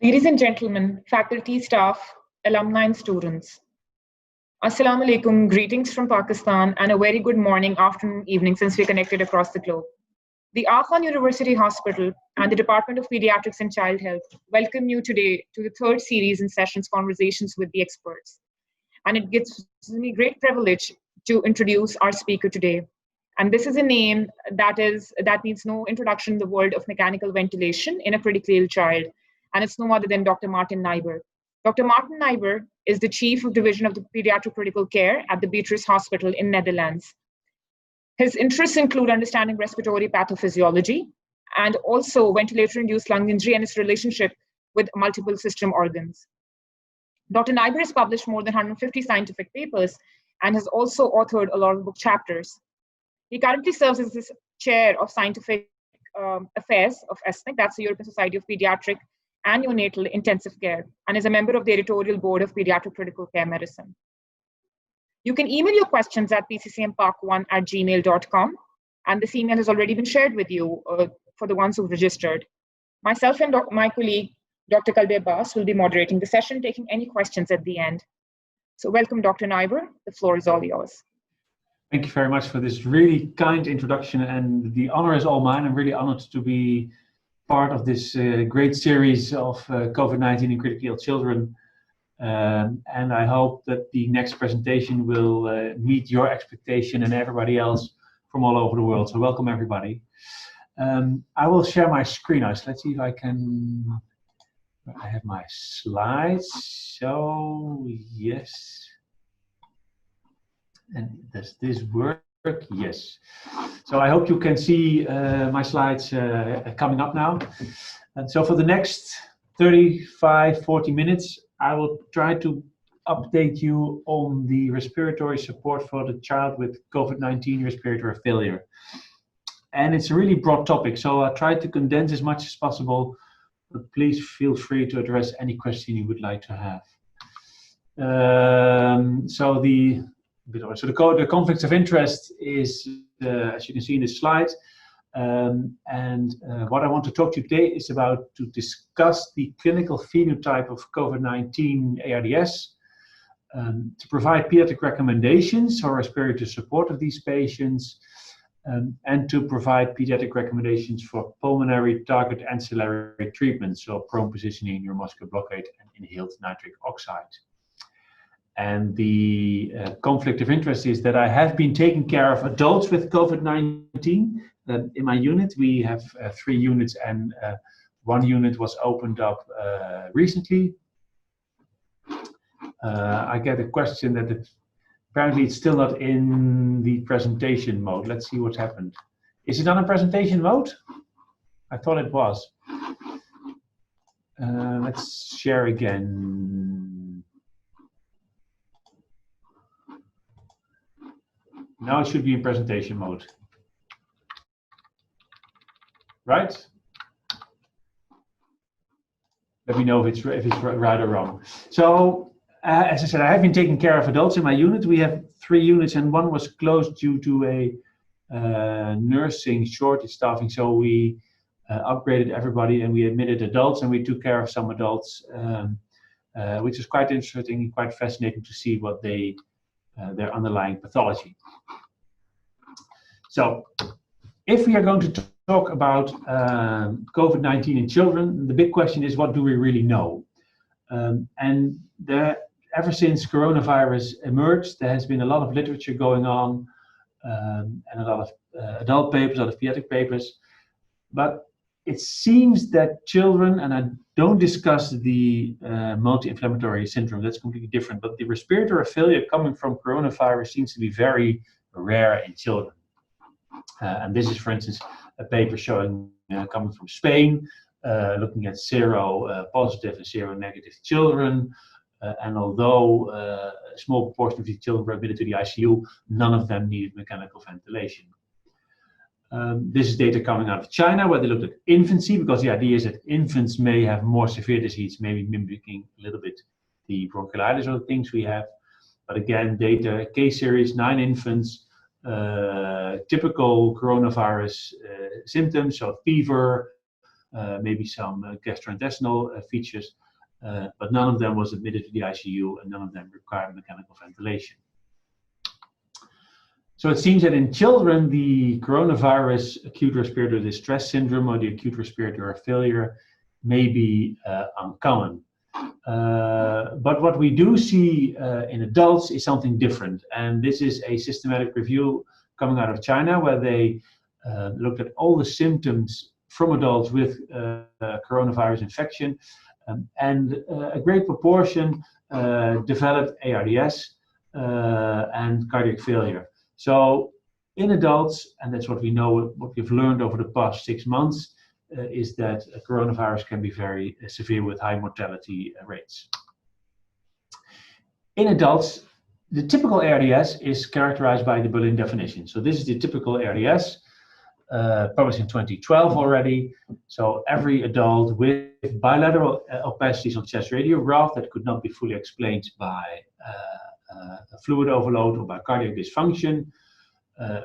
Ladies and gentlemen, faculty, staff, alumni and students. Assalamu alaikum, greetings from Pakistan and a very good morning, afternoon, evening since we're connected across the globe. The Afan University Hospital and the Department of Pediatrics and Child Health welcome you today to the third series in sessions Conversations with the Experts. And it gives me great privilege to introduce our speaker today. And this is a name that needs no introduction in the world of mechanical ventilation in a critically ill child. And it's no other than Dr. Martin Kneyber. Dr. Martin Kneyber is the Chief of Division of the Pediatric Critical Care at the Beatrix Hospital in Netherlands. His interests include understanding respiratory pathophysiology and also ventilator-induced lung injury and its relationship with multiple system organs. Dr. Kneyber has published more than 150 scientific papers and has also authored a lot of book chapters. He currently serves as the chair of scientific affairs of ESNIC, that's the European Society of Pediatric and Neonatal Intensive Care, and is a member of the editorial board of Pediatric Critical Care Medicine. You can email your questions at pccmpark1@gmail.com, and this email has already been shared with you for the ones who've registered. Myself and my colleague, Dr. Kalbe Abbas, will be moderating the session, taking any questions at the end. So welcome, Dr. Kneyber. The floor is all yours. Thank you very much for this really kind introduction, and the honor is all mine. I'm really honored to be part of this great series of COVID-19 in critically ill children. And I hope that the next presentation will meet your expectation and everybody else from all over the world. So welcome everybody. I will share my screen now. So let's see if I can, I have my slides. So yes. And does this work? Yes. So I hope you can see my slides coming up now. And so for the next 35-40 minutes, I will try to update you on the respiratory support for the child with COVID-19 respiratory failure. And it's a really broad topic, so I'll try to condense as much as possible, but please feel free to address any question you would like to have. So the conflicts of interest is, as you can see in this slide, what I want to talk to you today is about to discuss the clinical phenotype of COVID-19 ARDS, to provide pediatric recommendations for respiratory support of these patients, and to provide pediatric recommendations for pulmonary target ancillary treatments, so prone positioning, neuromuscular blockade, and inhaled nitric oxide. And the conflict of interest is that I have been taking care of adults with COVID-19. In my unit, we have 3 units, and 1 unit was opened up recently. I get a question that apparently it's still not in the presentation mode. Let's see what's happened. Is it on a presentation mode? I thought it was. Let's share again. Now it should be in presentation mode. Right? Let me know if it's right or wrong. So, as I said, I have been taking care of adults in my unit. We have 3 units, and 1 was closed due to a nursing shortage staffing. So we upgraded everybody, and we admitted adults, and we took care of some adults, which is quite interesting and quite fascinating to see what their underlying pathology. So, if we are going to talk about COVID-19 in children, the big question is, what do we really know? And ever since coronavirus emerged, there has been a lot of literature going on, and a lot of adult papers, a lot of pediatric papers. But it seems that children, and I don't discuss the multi-inflammatory syndrome, that's completely different, but the respiratory failure coming from coronavirus seems to be very rare in children. And this is, for instance, a paper showing coming from Spain, looking at sero-positive and sero-negative children. And although a small proportion of these children were admitted to the ICU, none of them needed mechanical ventilation. This is data coming out of China, where they looked at infancy, because the idea is that infants may have more severe disease, maybe mimicking a little bit the bronchiolitis or the things we have. But again, data, case series, 9 infants, typical coronavirus symptoms, so fever, maybe some gastrointestinal features, but none of them was admitted to the ICU and none of them required mechanical ventilation. So it seems that in children, the coronavirus acute respiratory distress syndrome or the acute respiratory failure may be uncommon. But what we do see in adults is something different. And this is a systematic review coming out of China where they looked at all the symptoms from adults with coronavirus infection. And a great proportion developed ARDS and cardiac failure. So in adults, and that's what we know, what we've learned over the past 6 months, is that coronavirus can be very severe with high mortality rates. In adults, the typical ARDS is characterized by the Berlin definition. So this is the typical ARDS, published in 2012 already. So every adult with bilateral opacities on chest radiograph that could not be fully explained by a fluid overload or by cardiac dysfunction,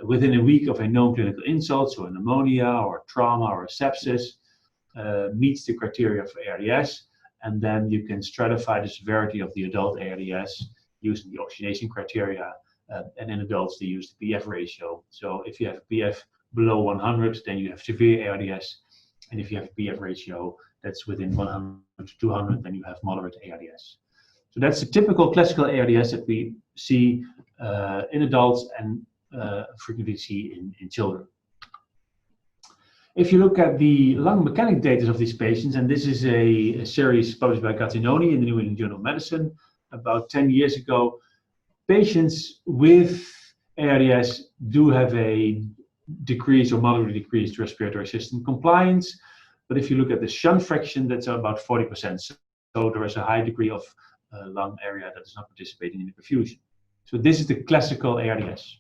within a week of a known clinical insult, so a pneumonia or trauma or a sepsis, meets the criteria for ARDS, and then you can stratify the severity of the adult ARDS using the oxygenation criteria, and in adults they use the PF ratio. So if you have PF below 100, then you have severe ARDS, and if you have a PF ratio that's within 100 to 200, then you have moderate ARDS. So that's the typical classical ARDS that we see in adults and frequently see in children. If you look at the lung mechanic data of these patients, and this is a series published by Gattinoni in the New England Journal of Medicine about 10 years ago, patients with ARDS do have a decreased or moderately decreased respiratory system compliance. But if you look at the shunt fraction, that's about 40%. So there is a high degree of lung area that is not participating in the perfusion. So this is the classical ARDS.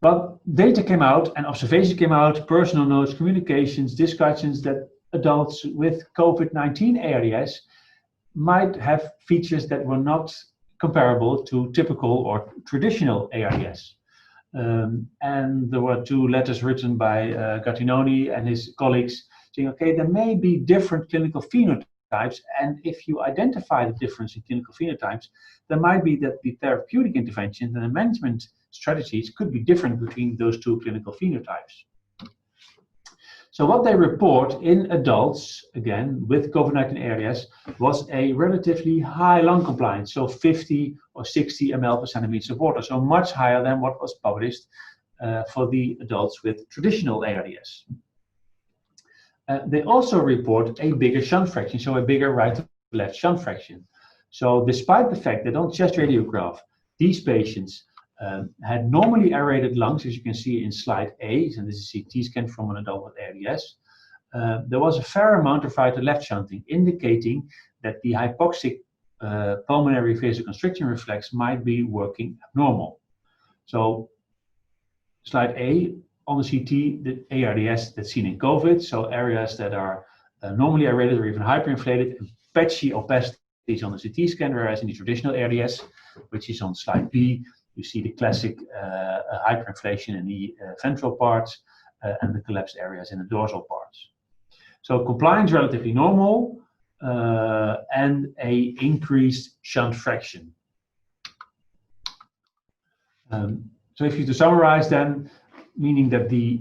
But data came out and observations came out, personal notes, communications, discussions that adults with COVID-19 ARDS might have features that were not comparable to typical or traditional ARDS. And there were 2 letters written by Gattinoni and his colleagues saying, okay, there may be different clinical phenotypes, and if you identify the difference in clinical phenotypes, there might be that the therapeutic interventions and the management strategies could be different between those 2 clinical phenotypes. So what they report in adults, again, with COVID-19 ARDS, was a relatively high lung compliance, so 50 or 60 ml per centimeter of water, so much higher than what was published for the adults with traditional ARDS. They also report a bigger shunt fraction, so a bigger right to left shunt fraction. So despite the fact that on chest radiograph, these patients had normally aerated lungs, as you can see in slide A, and this is a CT scan from an adult with ARDS, there was a fair amount of right to left shunting, indicating that the hypoxic pulmonary vasoconstriction reflex might be working abnormal. So slide A, on the CT, the ARDS that's seen in COVID, so areas that are normally aerated or even hyperinflated, and patchy opacities on the CT scan, whereas in the traditional ARDS, which is on slide B, you see the classic hyperinflation in the ventral parts and the collapsed areas in the dorsal parts. So compliance relatively normal and a increased shunt fraction. So if you to summarize then, meaning that the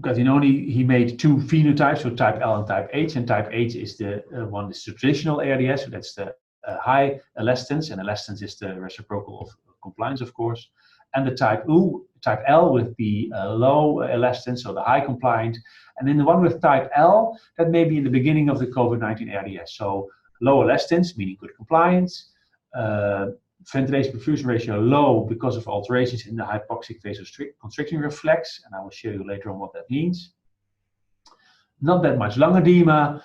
Gattinoni, he made 2 phenotypes, so type L and type H, and type H is the one that's traditional ARDS, so that's the high elastance, and elastance is the reciprocal of compliance, of course, and the type L with the low elastance, so the high compliant, and then the one with type L, that may be in the beginning of the COVID-19 ARDS, so low elastance, meaning good compliance, ventilation perfusion ratio low because of alterations in the hypoxic vasoconstriction reflex, and I will show you later on what that means. Not that much lung edema,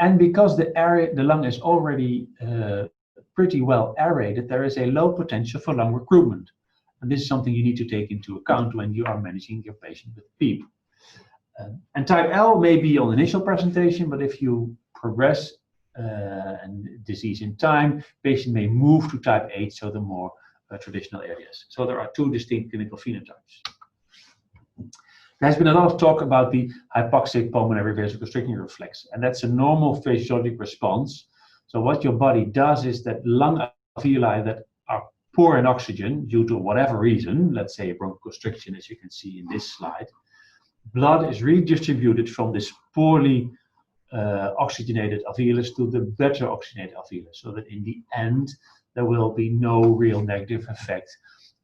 and because the lung is already pretty well aerated, there is a low potential for lung recruitment. And this is something you need to take into account when you are managing your patient with PEEP. And type L may be on initial presentation, but if you progress and disease in time, patient may move to type H, so the more traditional ARDS. So there are 2 distinct clinical phenotypes. There's been a lot of talk about the hypoxic pulmonary vasoconstricting reflex, and that's a normal physiologic response. So what your body does is that lung alveoli that are poor in oxygen due to whatever reason, let's say bronchoconstriction, as you can see in this slide, blood is redistributed from this poorly oxygenated alveolus to the better oxygenated alveolus, so that in the end there will be no real negative effect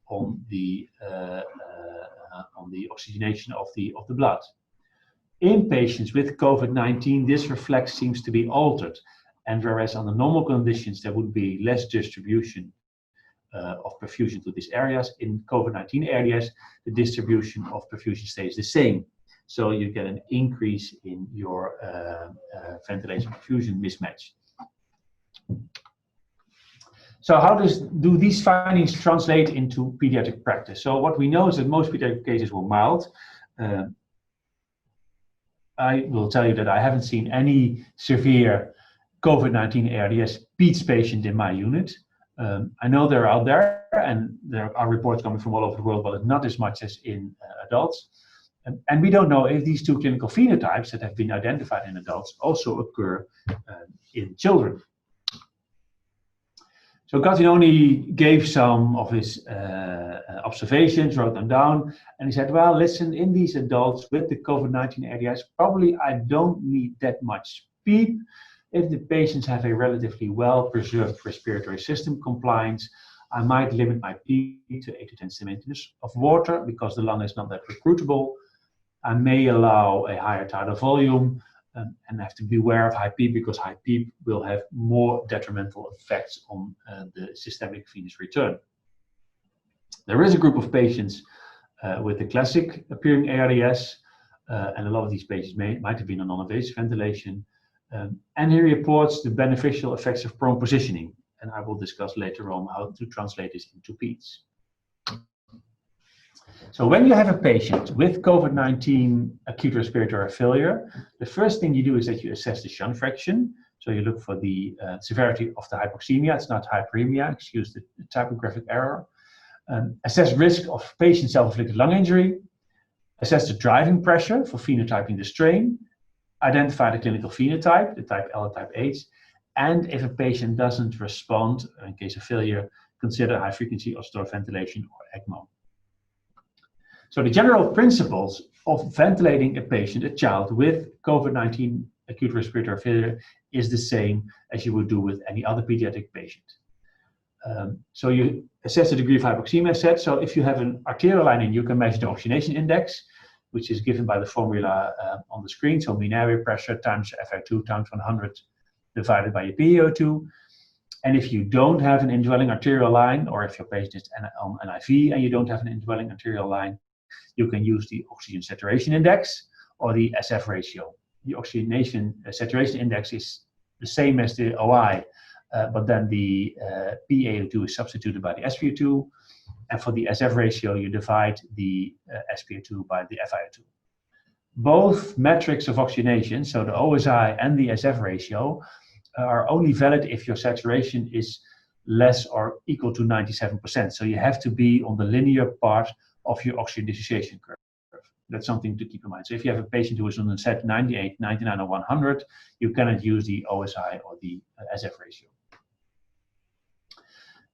on the oxygenation of the blood. In patients with COVID-19, this reflex seems to be altered, and whereas under normal conditions there would be less distribution of perfusion to these areas, in COVID-19 areas the distribution of perfusion stays the same. So you get an increase in your ventilation perfusion mismatch. So how do these findings translate into pediatric practice? So what we know is that most pediatric cases were mild. I will tell you that I haven't seen any severe COVID-19 ARDS PEEP patient in my unit. I know they're out there, and there are reports coming from all over the world, but not as much as in adults. And we don't know if these two clinical phenotypes that have been identified in adults also occur in children. So Gattinoni gave some of his observations, wrote them down, and he said, well, listen, in these adults with the COVID-19 ARDS, probably I don't need that much PEEP. If the patients have a relatively well-preserved respiratory system compliance, I might limit my PEEP to 8 to 10 centimeters of water because the lung is not that recruitable. I may allow a higher tidal volume and have to beware of high PEEP because high PEEP will have more detrimental effects on the systemic venous return. There is a group of patients with the classic appearing ARDS, and a lot of these patients might have been on non-invasive ventilation. And he reports the beneficial effects of prone positioning, and I will discuss later on how to translate this into PEEPs. So when you have a patient with COVID-19 acute respiratory failure, the first thing you do is that you assess the shunt fraction. So you look for the severity of the hypoxemia. It's not hyperemia, excuse the typographic error. Assess risk of patient self-inflicted lung injury. Assess the driving pressure for phenotyping the strain. Identify the clinical phenotype, the type L or type H. And if a patient doesn't respond, in case of failure, consider high frequency auscultative ventilation or ECMO. So the general principles of ventilating a patient, a child with COVID-19 acute respiratory failure, is the same as you would do with any other pediatric patient. So you assess the degree of hypoxemia set. So if you have an arterial line, you can measure the oxygenation index, which is given by the formula on the screen. So mean airway pressure times FR2 times 100 divided by your PaO2. And if you don't have an indwelling arterial line, or if your patient is on NIV and you don't have an indwelling arterial line, you can use the oxygen saturation index or the SF ratio. The oxygenation saturation index is the same as the OI, but then the PaO2 is substituted by the SpO2. And for the SF ratio, you divide the SpO2 by the FiO2. Both metrics of oxygenation, so the OSI and the SF ratio, are only valid if your saturation is less or equal to 97%. So you have to be on the linear part of your oxygen dissociation curve. That's something to keep in mind. So if you have a patient who is on the set 98, 99, or 100, you cannot use the OSI or the SF ratio.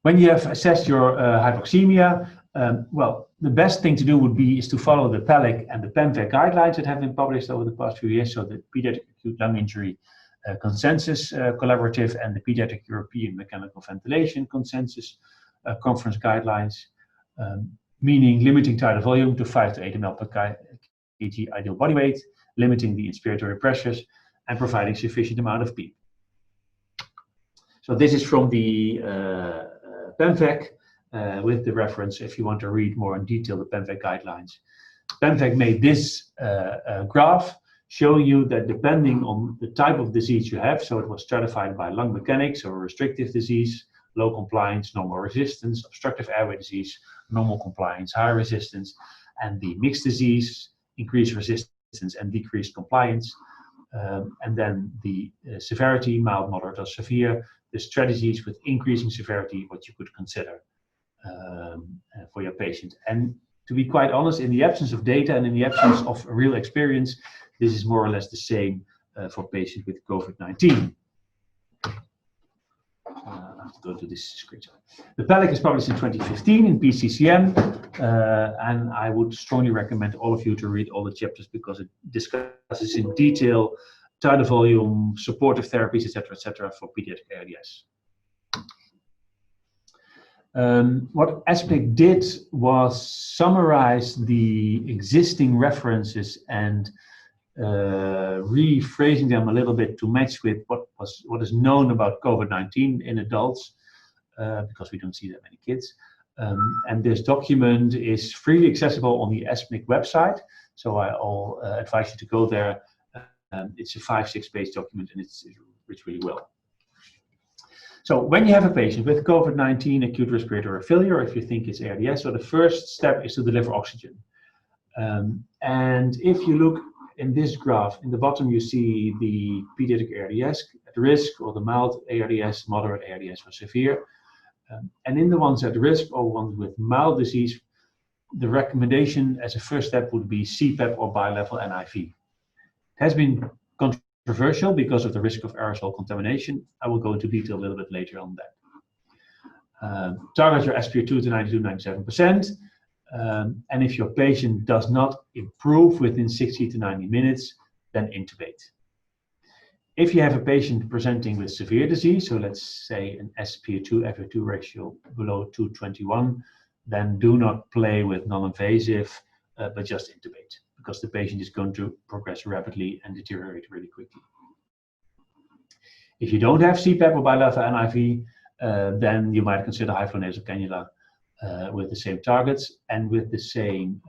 When you have assessed your hypoxemia, well, the best thing to do would be is to follow the PELIC and the PEMVAC guidelines that have been published over the past few years. So the Pediatric Acute Lung Injury Consensus Collaborative and the Pediatric European Mechanical Ventilation Consensus Conference guidelines, meaning limiting tidal volume to 5 to 8 ml per kg ideal body weight, limiting the inspiratory pressures, and providing sufficient amount of PEEP. So this is from the PEMVAC with the reference if you want to read more in detail the PEMVAC guidelines. PEMVAC made this graph showing you that depending on the type of disease you have, so it was stratified by lung mechanics or restrictive disease, low compliance, normal resistance, obstructive airway disease, normal compliance, high resistance, and the mixed disease, increased resistance and decreased compliance. And then the severity, mild, moderate, or severe, the strategies with increasing severity, what you could consider for your patient. And to be quite honest, in the absence of data and in the absence of real experience, this is more or less the same for patients with COVID-19. I have to go to this screenshot. The PEEP is published in 2015 in PCCM, and I would strongly recommend all of you to read all the chapters because it discusses in detail tidal volume, supportive therapies, etc., for pediatric ARDS. What ASPIC did was summarize the existing references and rephrasing them a little bit to match with what is known about COVID-19 in adults, because we don't see that many kids. And this document is freely accessible on the ASPIC website, so I'll advise you to go there. It's a 5-6 page document, and it's really well. So when you have a patient with COVID-19 acute respiratory failure, if you think it's ARDS, so the first step is to deliver oxygen. And if you look in this graph, in the bottom you see the pediatric ARDS at risk, or the mild ARDS, moderate ARDS, or severe. And in the ones at risk, or ones with mild disease, the recommendation as a first step would be CPAP or bilevel NIV. It has been controversial because of the risk of aerosol contamination. I will go into detail a little bit later on that. Target your SpO2 to 92-97%. And if your patient does not improve within 60 to 90 minutes, then intubate. If you have a patient presenting with severe disease, so let's say an SpO2-FO2 ratio below 221, then do not play with non-invasive, but just intubate, because the patient is going to progress rapidly and deteriorate really quickly. If you don't have CPAP or bilevel NIV, then you might consider high-flow nasal cannula with the same targets and with the same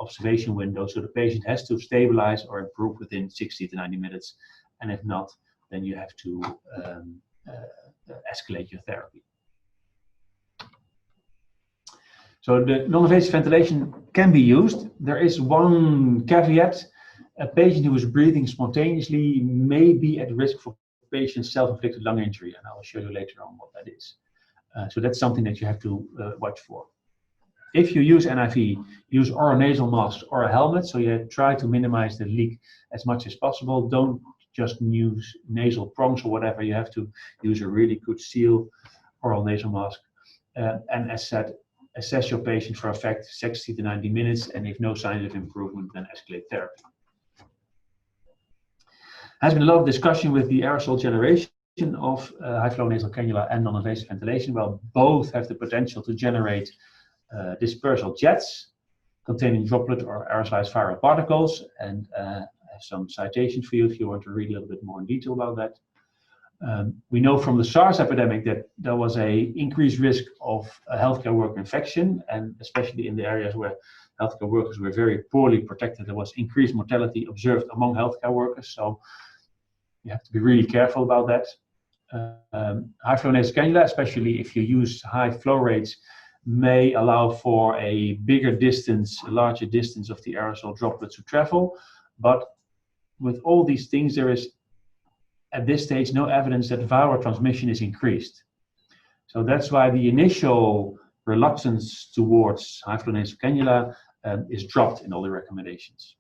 observation window, so the patient has to stabilize or improve within 60 to 90 minutes, and if not, then you have to escalate your therapy. So the non-invasive ventilation can be used. There is one caveat. A patient who is breathing spontaneously may be at risk for patient's self-inflicted lung injury, and I will show you later on what that is. So that's something that you have to watch for. If you use NIV, use oral nasal masks or a helmet, so you try to minimize the leak as much as possible. Don't just use nasal prongs or whatever. You have to use a really good seal oral nasal mask. And as said, assess your patient for effect 60 to 90 minutes, and if no signs of improvement, then escalate therapy. There has been a lot of discussion with the aerosol generation of high-flow nasal cannula and non-invasive ventilation. Well, both have the potential to generate dispersal jets containing droplet or aerosolized viral particles, and I have some citations for you if you want to read a little bit more in detail about that. We know from the SARS epidemic that there was an increased risk of a healthcare worker infection, and especially in the areas where healthcare workers were very poorly protected, there was increased mortality observed among healthcare workers. So you have to be really careful about that. High-flow nasal cannula, especially if you use high flow rates, may allow for a bigger distance, a larger distance of the aerosol droplets to travel. But with all these things, there is at this stage no evidence that viral transmission is increased. So that's why the initial reluctance towards high-flow nasal cannula is dropped in all the recommendations.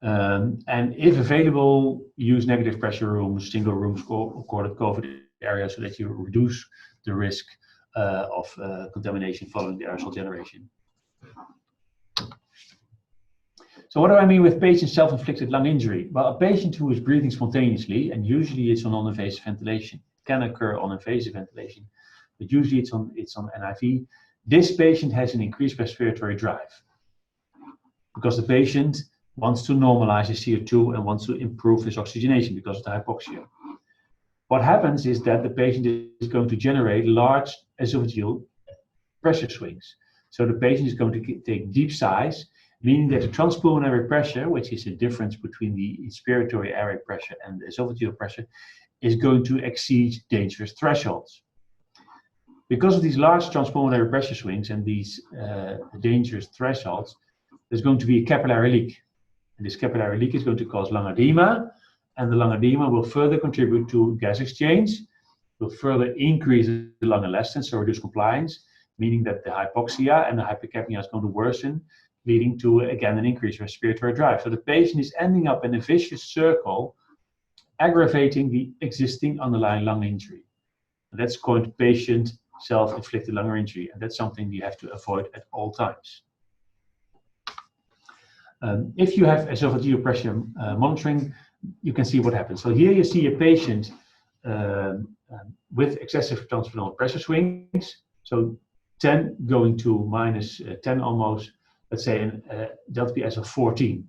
And if available, use negative pressure rooms, single rooms, corded COVID areas, so that you reduce the risk of contamination following the aerosol generation. So what do I mean with patient self-inflicted lung injury? Well, a patient who is breathing spontaneously, and usually it's on non-invasive ventilation, it can occur on invasive ventilation, but usually it's on NIV. This patient has an increased respiratory drive because the patient wants to normalize his CO2 and wants to improve his oxygenation because of the hypoxia. What happens is that the patient is going to generate large esophageal pressure swings. So the patient is going to take deep sighs, meaning that the transpulmonary pressure, which is the difference between the inspiratory airway pressure and the esophageal pressure, is going to exceed dangerous thresholds. Because of these large transpulmonary pressure swings and these dangerous thresholds, there's going to be a capillary leak. And this capillary leak is going to cause lung edema, and the lung edema will further contribute to gas exchange, will further increase the lung elastance, so reduce compliance, meaning that the hypoxia and the hypercapnia is going to worsen, leading to, again, an increased respiratory drive. So the patient is ending up in a vicious circle, aggravating the existing underlying lung injury. And that's called patient self-inflicted lung injury, and that's something you have to avoid at all times. If you have esophageal pressure monitoring, you can see what happens. So here you see a patient with excessive transvaginal pressure swings, so 10 going to minus 10 almost, let's say a delta PS of 14.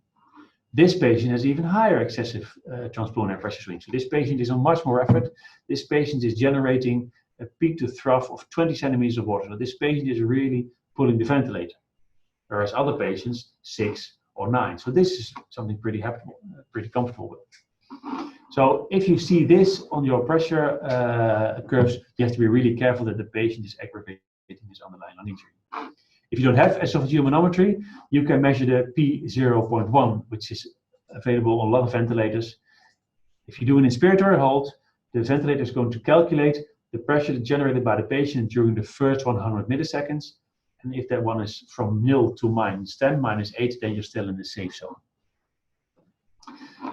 This patient has even higher excessive transpulmonary pressure swings. So this patient is on much more effort. This patient is generating a peak to trough of 20 centimeters of water. So this patient is really pulling the ventilator, whereas other patients 6 or 9. So this is something pretty comfortable with. So if you see this on your pressure curves, you have to be really careful that the patient is aggravating his underlying lung injury. If you don't have esophageal manometry, you can measure the P0.1, which is available on a lot of ventilators. If you do an inspiratory hold, the ventilator is going to calculate the pressure generated by the patient during the first 100 milliseconds. And if that one is from 0 to minus 10, minus 8, then you're still in the safe zone.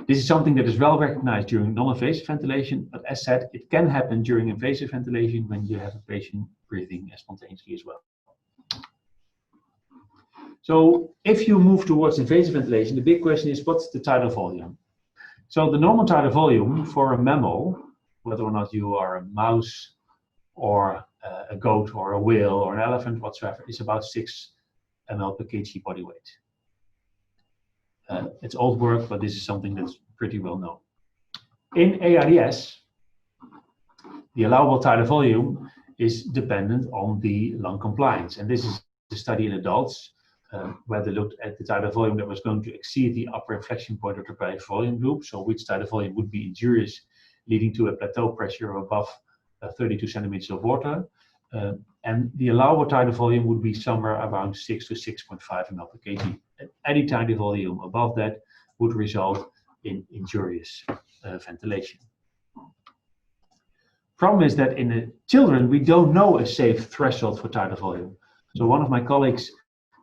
This is something that is well recognized during non-invasive ventilation, but as said, it can happen during invasive ventilation when you have a patient breathing spontaneously as well. So if you move towards invasive ventilation, the big question is, what's the tidal volume? So the normal tidal volume for a mammal, whether or not you are a mouse or a goat or a whale or an elephant whatsoever, is about 6 ml per kg body weight. It's old work, but this is something that's pretty well known. In ARDS, the allowable tidal volume is dependent on the lung compliance. And this is the study in adults where they looked at the tidal volume that was going to exceed the upper inflection point of the platelet volume group. So which tidal volume would be injurious, leading to a plateau pressure of above 32 centimeters of water. And the allowable tidal volume would be somewhere around 6 to 6.5 ml per kg. And any tidal volume above that would result in injurious ventilation. Problem is that in the children, we don't know a safe threshold for tidal volume. So one of my colleagues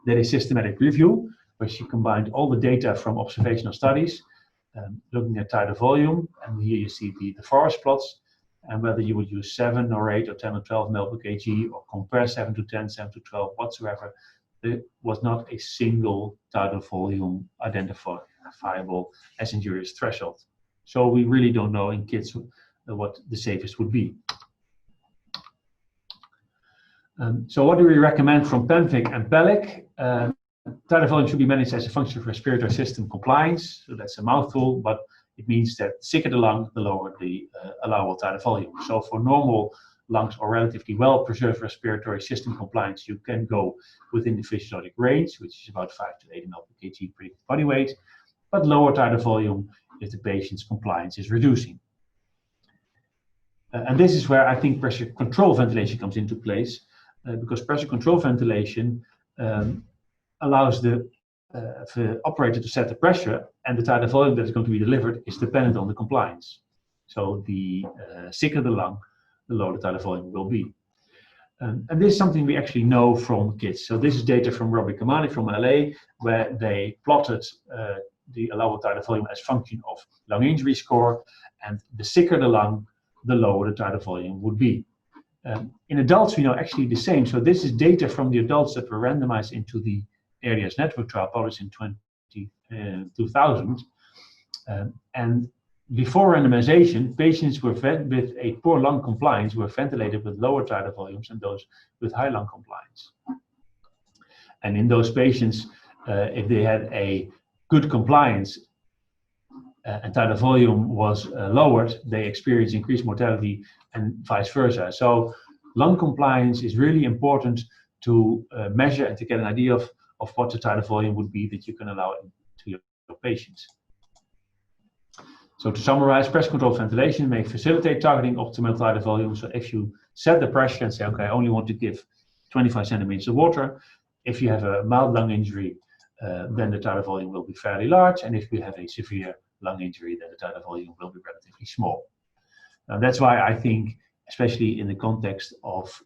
did a systematic review where she combined all the data from observational studies, looking at tidal volume, and here you see the forest plots, and whether you would use 7 or 8 or 10 or 12 ml per kg or compare 7 to 10, 7 to 12 whatsoever, there was not a single tidal volume identifiable as injurious threshold. So we really don't know in kids what the safest would be. So what do we recommend from PEMVIC and PELIC? Tidal volume should be managed as a function of respiratory system compliance. So that's a mouthful, but it means that the sicker the lung, the lower the allowable tidal volume. So for normal lungs or relatively well-preserved respiratory system compliance, you can go within the physiologic range, which is about 5 to 8 ml per kg per body weight, but lower tidal volume if the patient's compliance is reducing. And this is where I think pressure control ventilation comes into place, because pressure control ventilation allows the operator to set the pressure, and the tidal volume that is going to be delivered is dependent on the compliance. So the sicker the lung, the lower the tidal volume will be. And this is something we actually know from kids. So this is data from Robbie Kamani from LA, where they plotted the allowable tidal volume as function of lung injury score, and the sicker the lung, the lower the tidal volume would be. In adults, we know actually the same. So this is data from the adults that were randomized into the ARDS network trial published in 2000. And before randomization, patients with a poor lung compliance were ventilated with lower tidal volumes than those with high lung compliance. And in those patients, if they had a good compliance and tidal volume was lowered, they experienced increased mortality and vice versa. So lung compliance is really important to measure and to get an idea of what the tidal volume would be that you can allow to your patients. So to summarize, pressure controlled ventilation may facilitate targeting optimal tidal volume. So if you set the pressure and say, okay, I only want to give 25 centimeters of water, if you have a mild lung injury, then the tidal volume will be fairly large. And if you have a severe lung injury, then the tidal volume will be relatively small. Now that's why I think, especially in the context of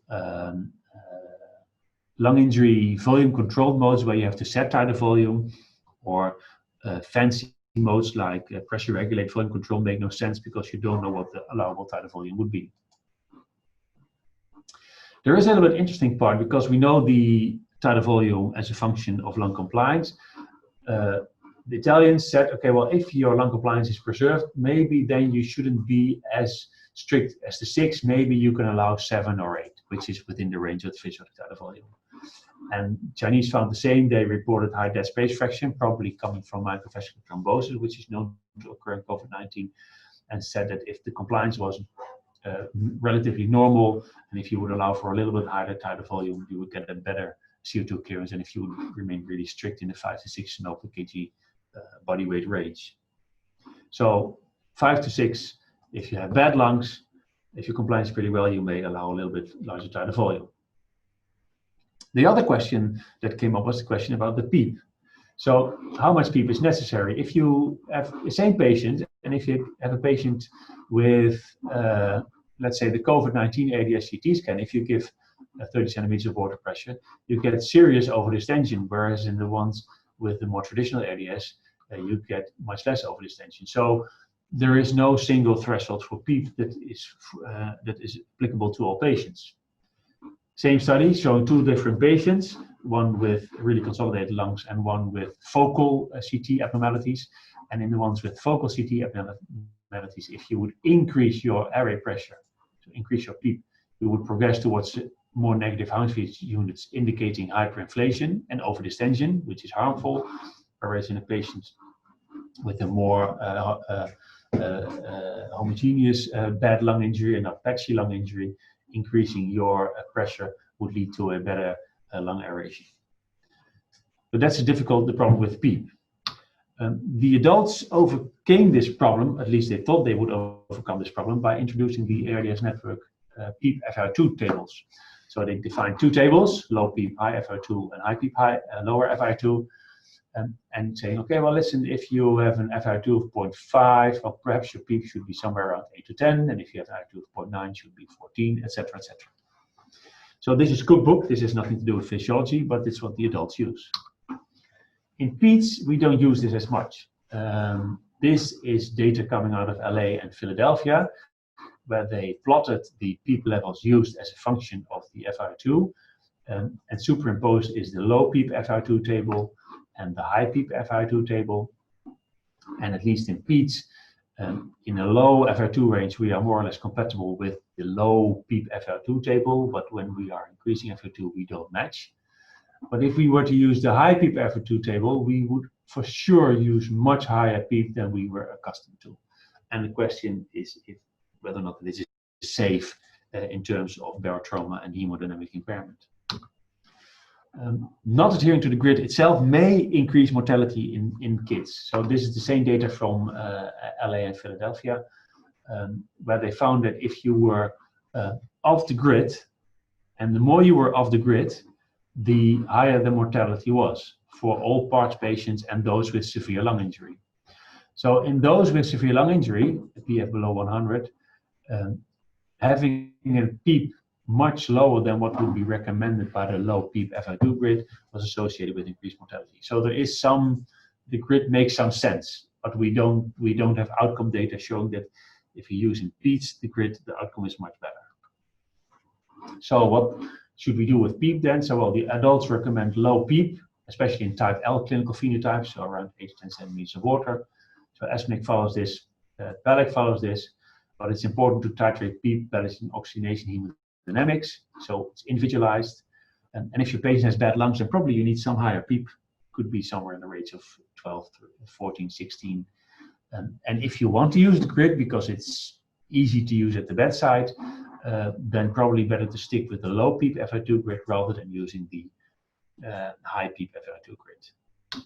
lung injury volume controlled modes where you have to set tidal volume, or fancy modes like pressure regulate volume control make no sense because you don't know what the allowable tidal volume would be. There is a little bit interesting part because we know the tidal volume as a function of lung compliance. The Italians said, okay, well, if your lung compliance is preserved, maybe then you shouldn't be as strict as the 6. Maybe you can allow 7 or 8, which is within the range of the physiologic tidal volume. And Chinese found the same. They reported high dead space fraction, probably coming from microvascular thrombosis, which is known to occur in COVID-19, and said that if the compliance was relatively normal, and if you would allow for a little bit higher tidal volume, you would get a better CO2 clearance than if you would remain really strict in the 5 to 6 ml per kg body weight range. So 5 to 6, if you have bad lungs, if you compliance pretty well, you may allow a little bit larger tidal volume. The other question that came up was the question about the PEEP. So how much PEEP is necessary? If you have the same patient, and if you have a patient with, let's say, the COVID-19 ARDS CT scan, if you give 30 centimeters of water pressure, you get serious overdistension, whereas in the ones with the more traditional ARDS, you get much less overdistension. So there is no single threshold for PEEP that is applicable to all patients. Same study showing 2 different patients, one with really consolidated lungs and one with focal CT abnormalities. And in the ones with focal CT abnormalities, if you would increase your airway pressure, so increase your PEEP, you would progress towards more negative Hounsfield units indicating hyperinflation and overdistension, which is harmful. Whereas in a patient with a more homogeneous bad lung injury and not patchy lung injury, increasing your pressure would lead to a better lung aeration. But that's the problem with PEEP. The adults overcame this problem, at least they thought they would overcome this problem, by introducing the ARDS network PEEP FiO2 tables. So they defined 2 tables, low PEEP, high FiO2, and high PEEP, lower FiO2. And saying, okay, well, listen, if you have an FiO2 of 0.5, well, perhaps your PEEP should be somewhere around 8 to 10, and if you have an FiO2 of 0.9, should be 14, etc., etc. So this is a cookbook. This has nothing to do with physiology, but it's what the adults use. In peds, we don't use this as much. This is data coming out of LA and Philadelphia, where they plotted the PEEP levels used as a function of the FiO2, and superimposed is the low PEEP FiO2 table and the high PEEP FiO2 table. And at least in peds, in a low FiO2 range, we are more or less compatible with the low PEEP FiO2 table, but when we are increasing FiO2, we don't match. But if we were to use the high PEEP FiO2 table, we would for sure use much higher PEEP than we were accustomed to. And the question is whether or not this is safe in terms of barotrauma and hemodynamic impairment. Not adhering to the grid itself may increase mortality in kids. So this is the same data from LA and Philadelphia, where they found that if you were off the grid, and the more you were off the grid, the higher the mortality was for all PARDS patients and those with severe lung injury. So in those with severe lung injury, a PF below 100, having a PEEP much lower than what would be recommended by the low PEEP FiO2 grid was associated with increased mortality. So there is the grid makes some sense, but we don't have outcome data showing that if you use in peds the grid, the outcome is much better. So what should we do with PEEP then? So well, the adults recommend low PEEP, especially in type L clinical phenotypes, so around 8 to 10 centimeters of water. So ESMIC follows this, PELIC follows this, but it's important to titrate PEEP, balancing oxygenation, hemodynamics, so it's individualized. And if your patient has bad lungs, then probably you need some higher PEEP, could be somewhere in the range of 12, 14, 16. And if you want to use the grid because it's easy to use at the bedside, then probably better to stick with the low PEEP FiO2 grid rather than using the high PEEP FiO2 grid.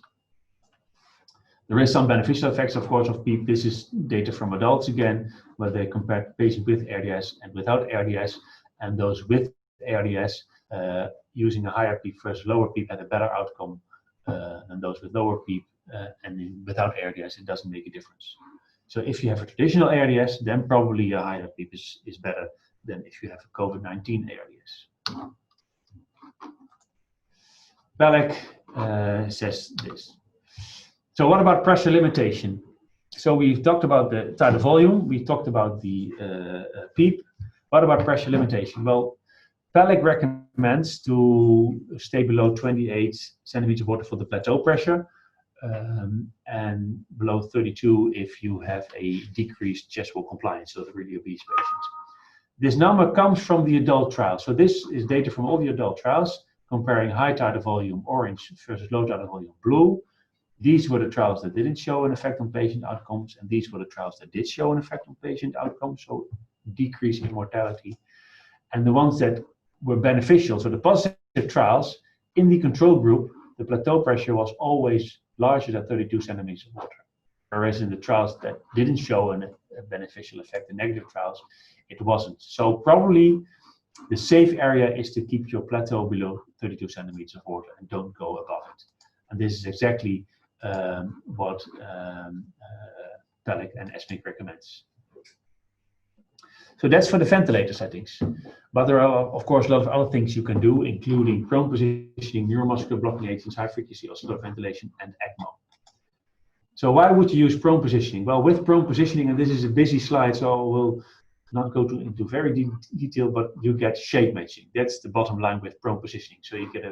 There is some beneficial effects, of course, of PEEP. This is data from adults again, where they compared patients with ARDS and without ARDS, and those with ARDS using a higher PEEP versus lower PEEP had a better outcome than those with lower PEEP, and without ARDS it doesn't make a difference. So if you have a traditional ARDS, then probably a higher PEEP is better than if you have a COVID-19 ARDS. PEEP says this. So what about pressure limitation? So we've talked about the tidal volume, we talked about the PEEP. What about pressure limitation? Well, PEEP recommends to stay below 28 centimeters of water for the plateau pressure, and below 32 if you have a decreased chest wall compliance, so the really obese patients. This number comes from the adult trial. So this is data from all the adult trials comparing high tidal volume orange versus low tidal volume blue. These were the trials that didn't show an effect on patient outcomes, and these were the trials that did show an effect on patient outcomes, so decrease in mortality. And the ones that were beneficial, so the positive trials, in the control group, the plateau pressure was always larger than 32 centimeters of water. Whereas in the trials that didn't show a beneficial effect, the negative trials, it wasn't. So probably the safe area is to keep your plateau below 32 centimeters of water and don't go above it. And this is exactly what PEEP and ESMIC recommends. So that's for the ventilator settings. But there are, of course, a lot of other things you can do, including prone positioning, neuromuscular blocking agents, high frequency oscillatory ventilation, and ECMO. So why would you use prone positioning? Well, with prone positioning, and this is a busy slide, so we'll not go into very deep detail, but you get shape matching. That's the bottom line with prone positioning. So you get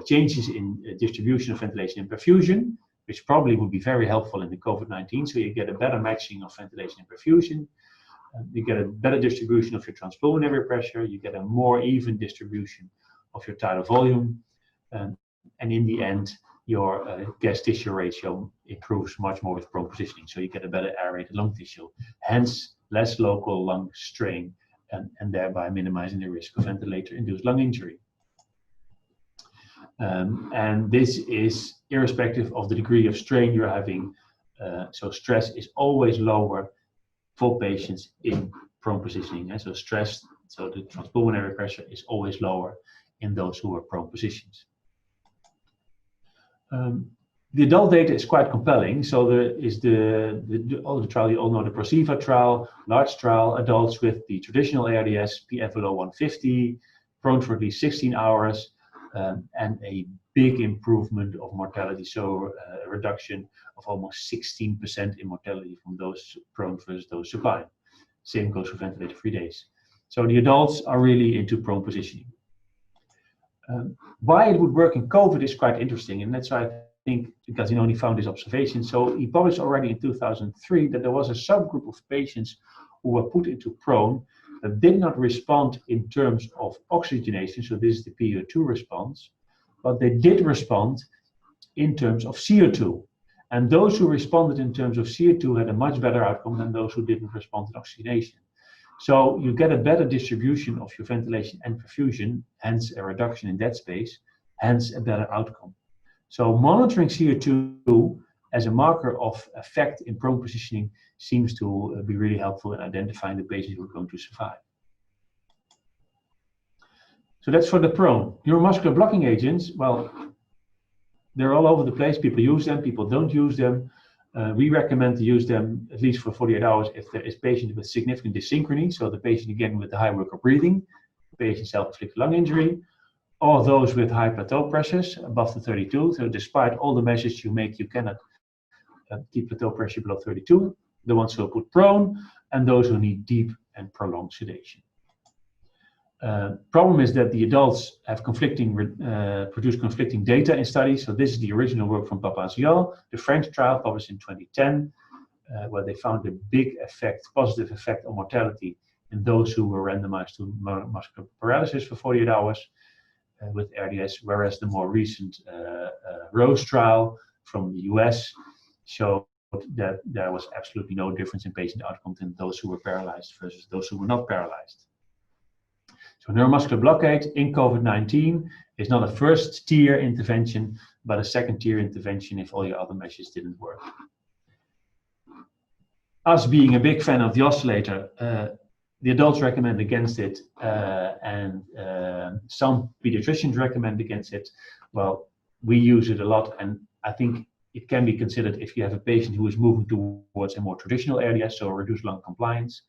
changes in distribution of ventilation and perfusion, which probably would be very helpful in the COVID-19. So you get a better matching of ventilation and perfusion. You get a better distribution of your transpulmonary pressure. You get a more even distribution of your tidal volume. And in the end, your gas tissue ratio improves much more with prone positioning. So you get a better aerated lung tissue, hence less local lung strain, and thereby minimizing the risk of ventilator-induced lung injury. And this is irrespective of the degree of strain you're having. So stress is always lower for patients in prone positioning. So so the transpulmonary pressure is always lower in those who are prone positions. The adult data is quite compelling. So there is the trial, you all know, the PROSEVA trial, large trial, adults with the traditional ARDS, PF below 150, prone for at least 16 hours, and a big improvement of mortality. So a reduction of almost 16% in mortality from those prone versus those supine. Same goes for ventilator-free days. So the adults are really into prone positioning. Why it would work in COVID is quite interesting, and that's why I think Gazzanoni found this observation. So he published already in 2003 that there was a subgroup of patients who were put into prone that did not respond in terms of oxygenation, so this is the PO2 response, but they did respond in terms of CO2. And those who responded in terms of CO2 had a much better outcome than those who didn't respond to oxygenation. So you get a better distribution of your ventilation and perfusion, hence a reduction in dead space, hence a better outcome. So monitoring CO2 as a marker of effect in prone positioning seems to be really helpful in identifying the patients who are going to survive. So that's for the prone. Neuromuscular blocking agents, well, they're all over the place. People use them, people don't use them. We recommend to use them at least for 48 hours if there is patient with significant dysynchrony, so the patient again with the high work of breathing, patient self-inflicted lung injury, or those with high plateau pressures above the 32. So despite all the measures you make, you cannot keep plateau pressure below 32. The ones who are put prone, and those who need deep and prolonged sedation. Problem is that the adults have produce conflicting data in studies. So this is the original work from Papazial, the French trial published in 2010, where they found a big effect, positive effect on mortality in those who were randomized to muscular paralysis for 48 hours with ARDS, whereas the more recent Rose trial from the US showed that there was absolutely no difference in patient outcomes in those who were paralyzed versus those who were not paralyzed. So neuromuscular blockade in COVID-19 is not a first tier intervention, but a second tier intervention if all your other measures didn't work. Us being a big fan of the oscillator, the adults recommend against it, and some pediatricians recommend against it. Well, we use it a lot, and I think it can be considered if you have a patient who is moving towards a more traditional ARDS, so reduced lung compliance.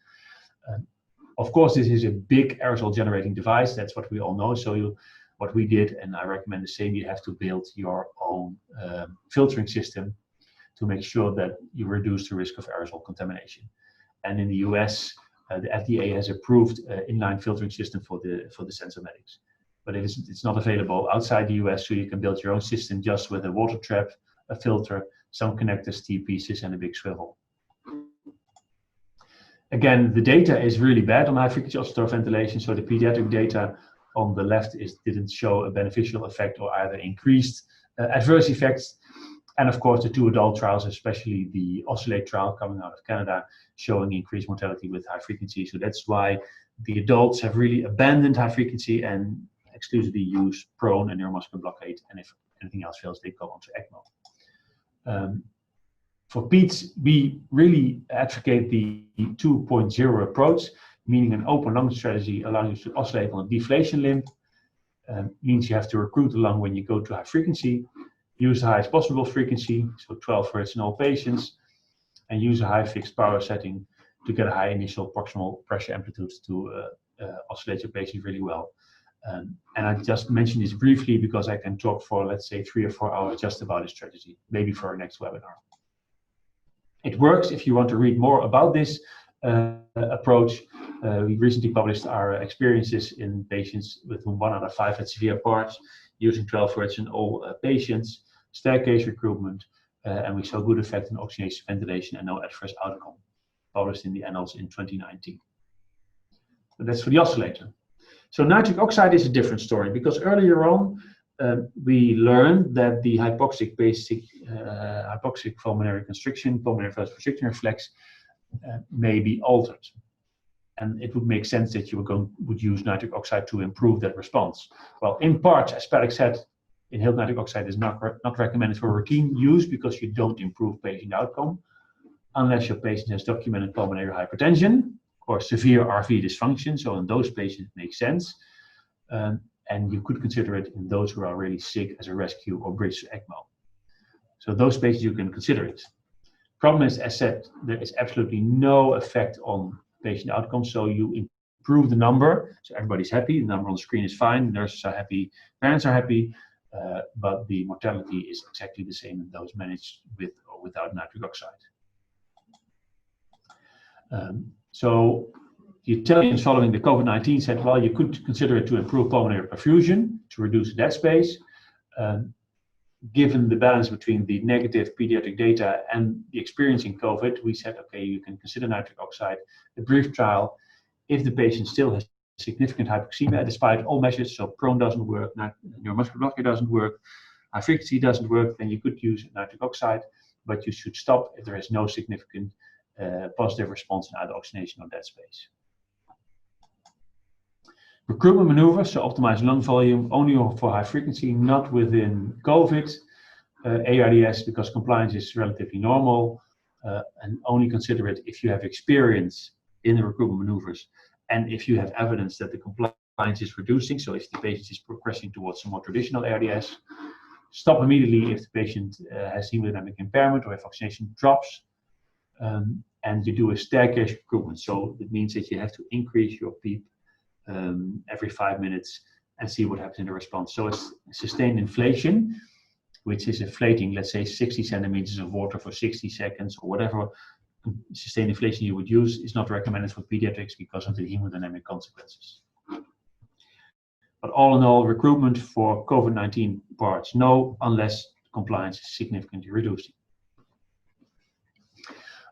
Of course, this is a big aerosol generating device. That's what we all know. So what we did, and I recommend the same, you have to build your own filtering system to make sure that you reduce the risk of aerosol contamination. And in the US, the FDA has approved inline filtering system for the Sensormedics. But it's not available outside the US, so you can build your own system just with a water trap, a filter, some connectors, T-pieces, and a big swivel. Again, the data is really bad on high frequency oscillatory ventilation, so the pediatric data on the left didn't show a beneficial effect or either increased adverse effects. And of course, the 2 adult trials, especially the Oscillate trial coming out of Canada, showing increased mortality with high frequency. So that's why the adults have really abandoned high frequency and exclusively use prone and neuromuscular blockade. And if anything else fails, they go on to ECMO. For PEEPs, we really advocate the 2.0 approach, meaning an open lung strategy allowing you to oscillate on a deflation limb. Means you have to recruit the lung when you go to high frequency, use the highest possible frequency, so 12 Hz in all patients, and use a high fixed power setting to get a high initial proximal pressure amplitude to oscillate your patient really well. And I just mentioned this briefly because I can talk for, let's say, 3 or 4 hours just about this strategy, maybe for our next webinar. It works. If you want to read more about this approach, we recently published our experiences in patients with whom 1 out of 5 had severe PARDS, using 12 Hz in all patients, staircase recruitment, and we saw good effect in oxygenation, ventilation, and no adverse outcome, published in the Annals in 2019. But that's for the oscillator. So nitric oxide is a different story, because earlier on we learned that the hypoxic pulmonary constriction, pulmonary vasoconstriction reflex may be altered. And it would make sense that you would use nitric oxide to improve that response. Well, in part, as Paediatric said, inhaled nitric oxide is not recommended for routine use because you don't improve patient outcome unless your patient has documented pulmonary hypertension or severe RV dysfunction. So in those patients, it makes sense. And you could consider it in those who are really sick as a rescue or bridge to ECMO. So those patients, you can consider it. Problem is, as said, there is absolutely no effect on patient outcomes. So you improve the number, so everybody's happy, the number on the screen is fine, nurses are happy, parents are happy, but the mortality is exactly the same in those managed with or without nitric oxide. So the Italians following the COVID-19 said, well, you could consider it to improve pulmonary perfusion, to reduce dead space. Given the balance between the negative pediatric data and the experience in COVID, we said, okay, you can consider nitric oxide, a brief trial. If the patient still has significant hypoxemia, despite all measures, so prone doesn't work, neuromuscular blockade doesn't work, high frequency doesn't work, then you could use nitric oxide, but you should stop if there is no significant positive response in either oxygenation or dead space. Recruitment maneuvers, so optimize lung volume only for high frequency, not within COVID, ARDS, because compliance is relatively normal, and only consider it if you have experience in the recruitment maneuvers and if you have evidence that the compliance is reducing, so if the patient is progressing towards a more traditional ARDS. Stop immediately if the patient has hemodynamic impairment or if oxygenation drops, and you do a staircase recruitment, so it means that you have to increase your PEEP every 5 minutes and see what happens in the response. So it's sustained inflation, which is inflating, let's say, 60 centimeters of water for 60 seconds or whatever sustained inflation you would use, is not recommended for pediatrics because of the hemodynamic consequences. But all in all, recruitment for COVID-19 parts, no, unless compliance is significantly reduced.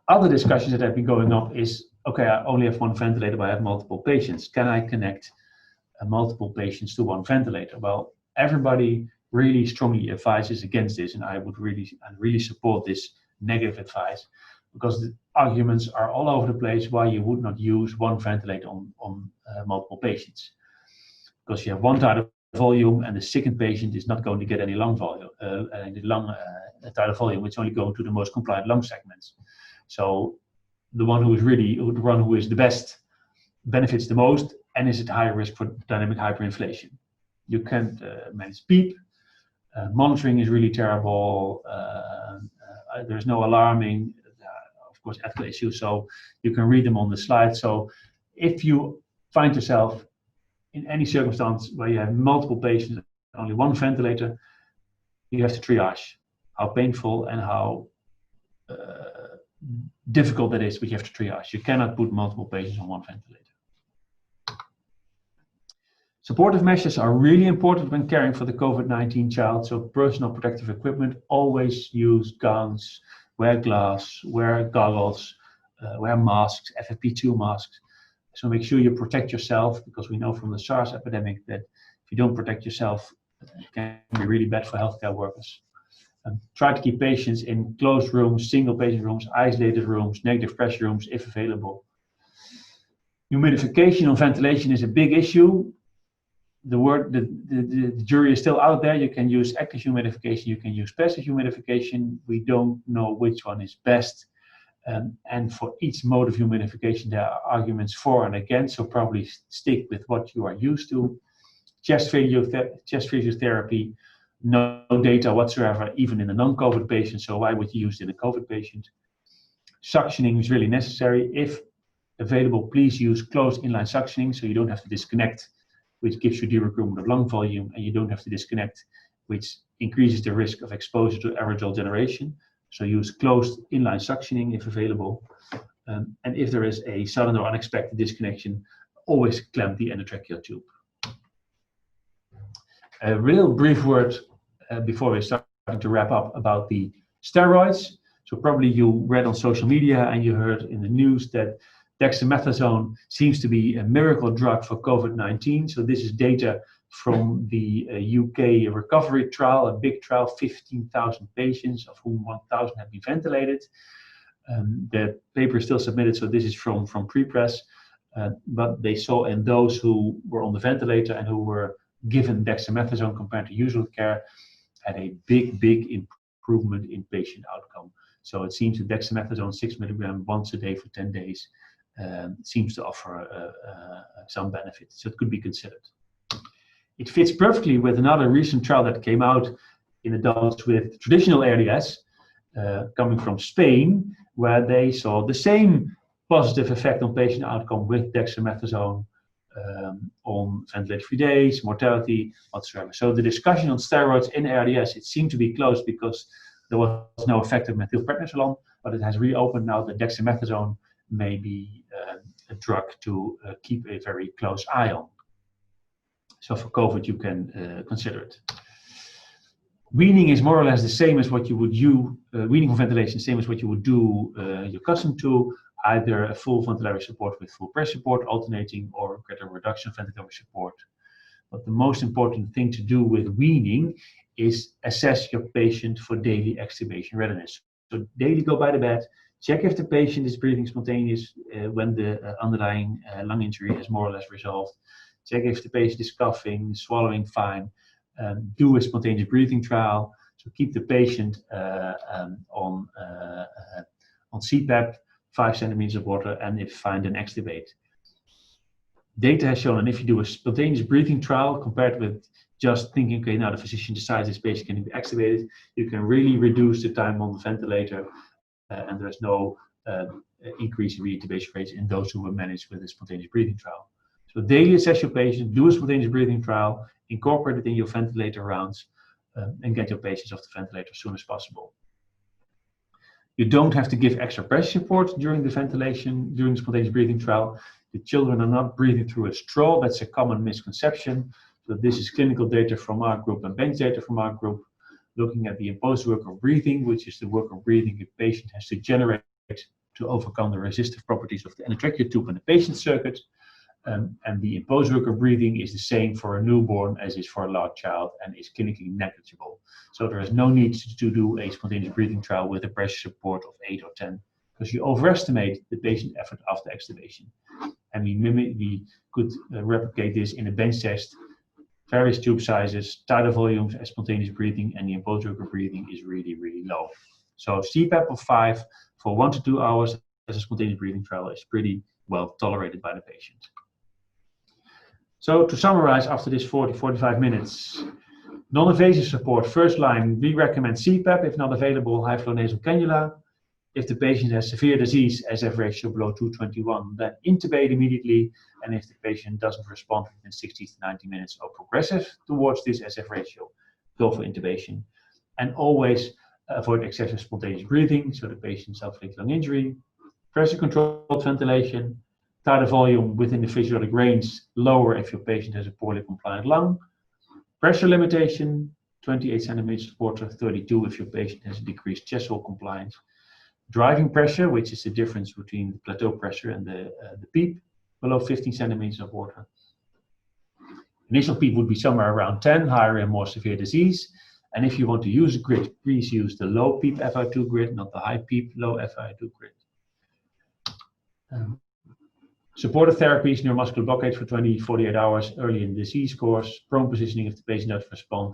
Other discussions that have been going on is, okay, I only have 1 ventilator, but I have multiple patients. Can I connect multiple patients to 1 ventilator? Well, everybody really strongly advises against this, and I would really support this negative advice, because the arguments are all over the place why you would not use 1 ventilator on multiple patients. Because you have 1 tidal volume, and the second patient is not going to get any lung volume, tidal volume, which is only going to the most compliant lung segments. So the one who is the best benefits the most and is at higher risk for dynamic hyperinflation. You can't manage PEEP. Monitoring is really terrible. There's no alarming, of course, ethical issues. So you can read them on the slide. So if you find yourself in any circumstance where you have multiple patients, only one ventilator, you have to triage how painful and how difficult that is, but you have to triage. You cannot put multiple patients on one ventilator. Supportive measures are really important when caring for the COVID-19 child. So personal protective equipment, always use gowns, wear gloves, wear goggles, wear masks, FFP2 masks. So make sure you protect yourself, because we know from the SARS epidemic that if you don't protect yourself, it can be really bad for healthcare workers. Try to keep patients in closed rooms, single patient rooms, isolated rooms, negative pressure rooms if available. Humidification on ventilation is a big issue. The jury is still out there. You can use active humidification, you can use passive humidification. We don't know which one is best. And for each mode of humidification, there are arguments for and against, so probably stick with what you are used to. Chest physiotherapy, no data whatsoever, even in a non-COVID patient, so why would you use it in a COVID patient? Suctioning is really necessary. If available, please use closed inline suctioning, so you don't have to disconnect, which gives you de-recruitment of lung volume, and you don't have to disconnect, which increases the risk of exposure to aerosol generation. So use closed inline suctioning if available. And if there is a sudden or unexpected disconnection, always clamp the endotracheal tube. A real brief word before we're starting to wrap up about the steroids. So probably you read on social media and you heard in the news that dexamethasone seems to be a miracle drug for COVID-19. So this is data from the UK recovery trial, a big trial, 15,000 patients, of whom 1,000 have been ventilated. The paper is still submitted, so this is from pre-press. But they saw in those who were on the ventilator and who were given dexamethasone compared to usual care, had a big improvement in patient outcome. So it seems that dexamethasone 6 milligrams once a day for 10 days seems to offer some benefit. So it could be considered. It fits perfectly with another recent trial that came out in adults with traditional ARDS, coming from Spain, where they saw the same positive effect on patient outcome with dexamethasone on ventilator-free days, mortality, whatsoever. So the discussion on steroids in ARDS, it seemed to be closed because there was no effective methylprednisolone, but it has reopened now that dexamethasone may be a drug to keep a very close eye on. So for COVID, you can consider it. Weaning is more or less the same as what you would do, weaning from ventilation, same as what you would do you're accustomed to, either a full ventilatory support with full pressure support, alternating, or greater reduction of ventilatory support. But the most important thing to do with weaning is assess your patient for daily extubation readiness. So daily go by the bed, check if the patient is breathing spontaneous when the underlying lung injury is more or less resolved. Check if the patient is coughing, swallowing fine. Do a spontaneous breathing trial. So keep the patient on CPAP, 5 centimeters of water, and if fine, then extubate. Data has shown, and if you do a spontaneous breathing trial compared with just thinking, okay, now the physician decides this patient can be extubated, you can really reduce the time on the ventilator, and there's no increase in reintubation rates in those who were managed with a spontaneous breathing trial. So daily assess your patient, do a spontaneous breathing trial, incorporate it in your ventilator rounds, and get your patients off the ventilator as soon as possible. You don't have to give extra pressure support during the ventilation, during the spontaneous breathing trial. The children are not breathing through a straw. That's a common misconception. So this is clinical data from our group and bench data from our group, looking at the imposed work of breathing, which is the work of breathing a patient has to generate to overcome the resistive properties of the endotracheal tube and the patient circuit. And the imposed work of breathing is the same for a newborn as is for a large child and is clinically negligible. So there is no need to do a spontaneous breathing trial with a pressure support of 8 or 10, because you overestimate the patient effort after extubation. And we could replicate this in a bench test, various tube sizes, tidal volumes as spontaneous breathing, and the imposed work of breathing is really low. So CPAP of 5 for 1 to 2 hours as a spontaneous breathing trial is pretty well tolerated by the patient. So to summarize after this 40-45 minutes, non-invasive support, first line, we recommend CPAP if not available, high flow nasal cannula. If the patient has severe disease, SF ratio below 221, then intubate immediately. And if the patient doesn't respond within 60 to 90 minutes or progressive towards this SF ratio, go for intubation. And always avoid excessive spontaneous breathing, so the patient self-inflicted lung injury. Pressure controlled ventilation. Tidal volume within the physiologic range, lower if your patient has a poorly compliant lung. Pressure limitation, 28 centimeters of water, 32 if your patient has a decreased chest wall compliance. Driving pressure, which is the difference between the plateau pressure and the PEEP, below 15 centimeters of water. Initial PEEP would be somewhere around 10, higher in more severe disease. And if you want to use a grid, please use the low PEEP FiO2 grid, not the high PEEP low FiO2 grid. Supportive therapies, neuromuscular blockade for 20-48 hours early in the disease course, prone positioning if the patient doesn't respond,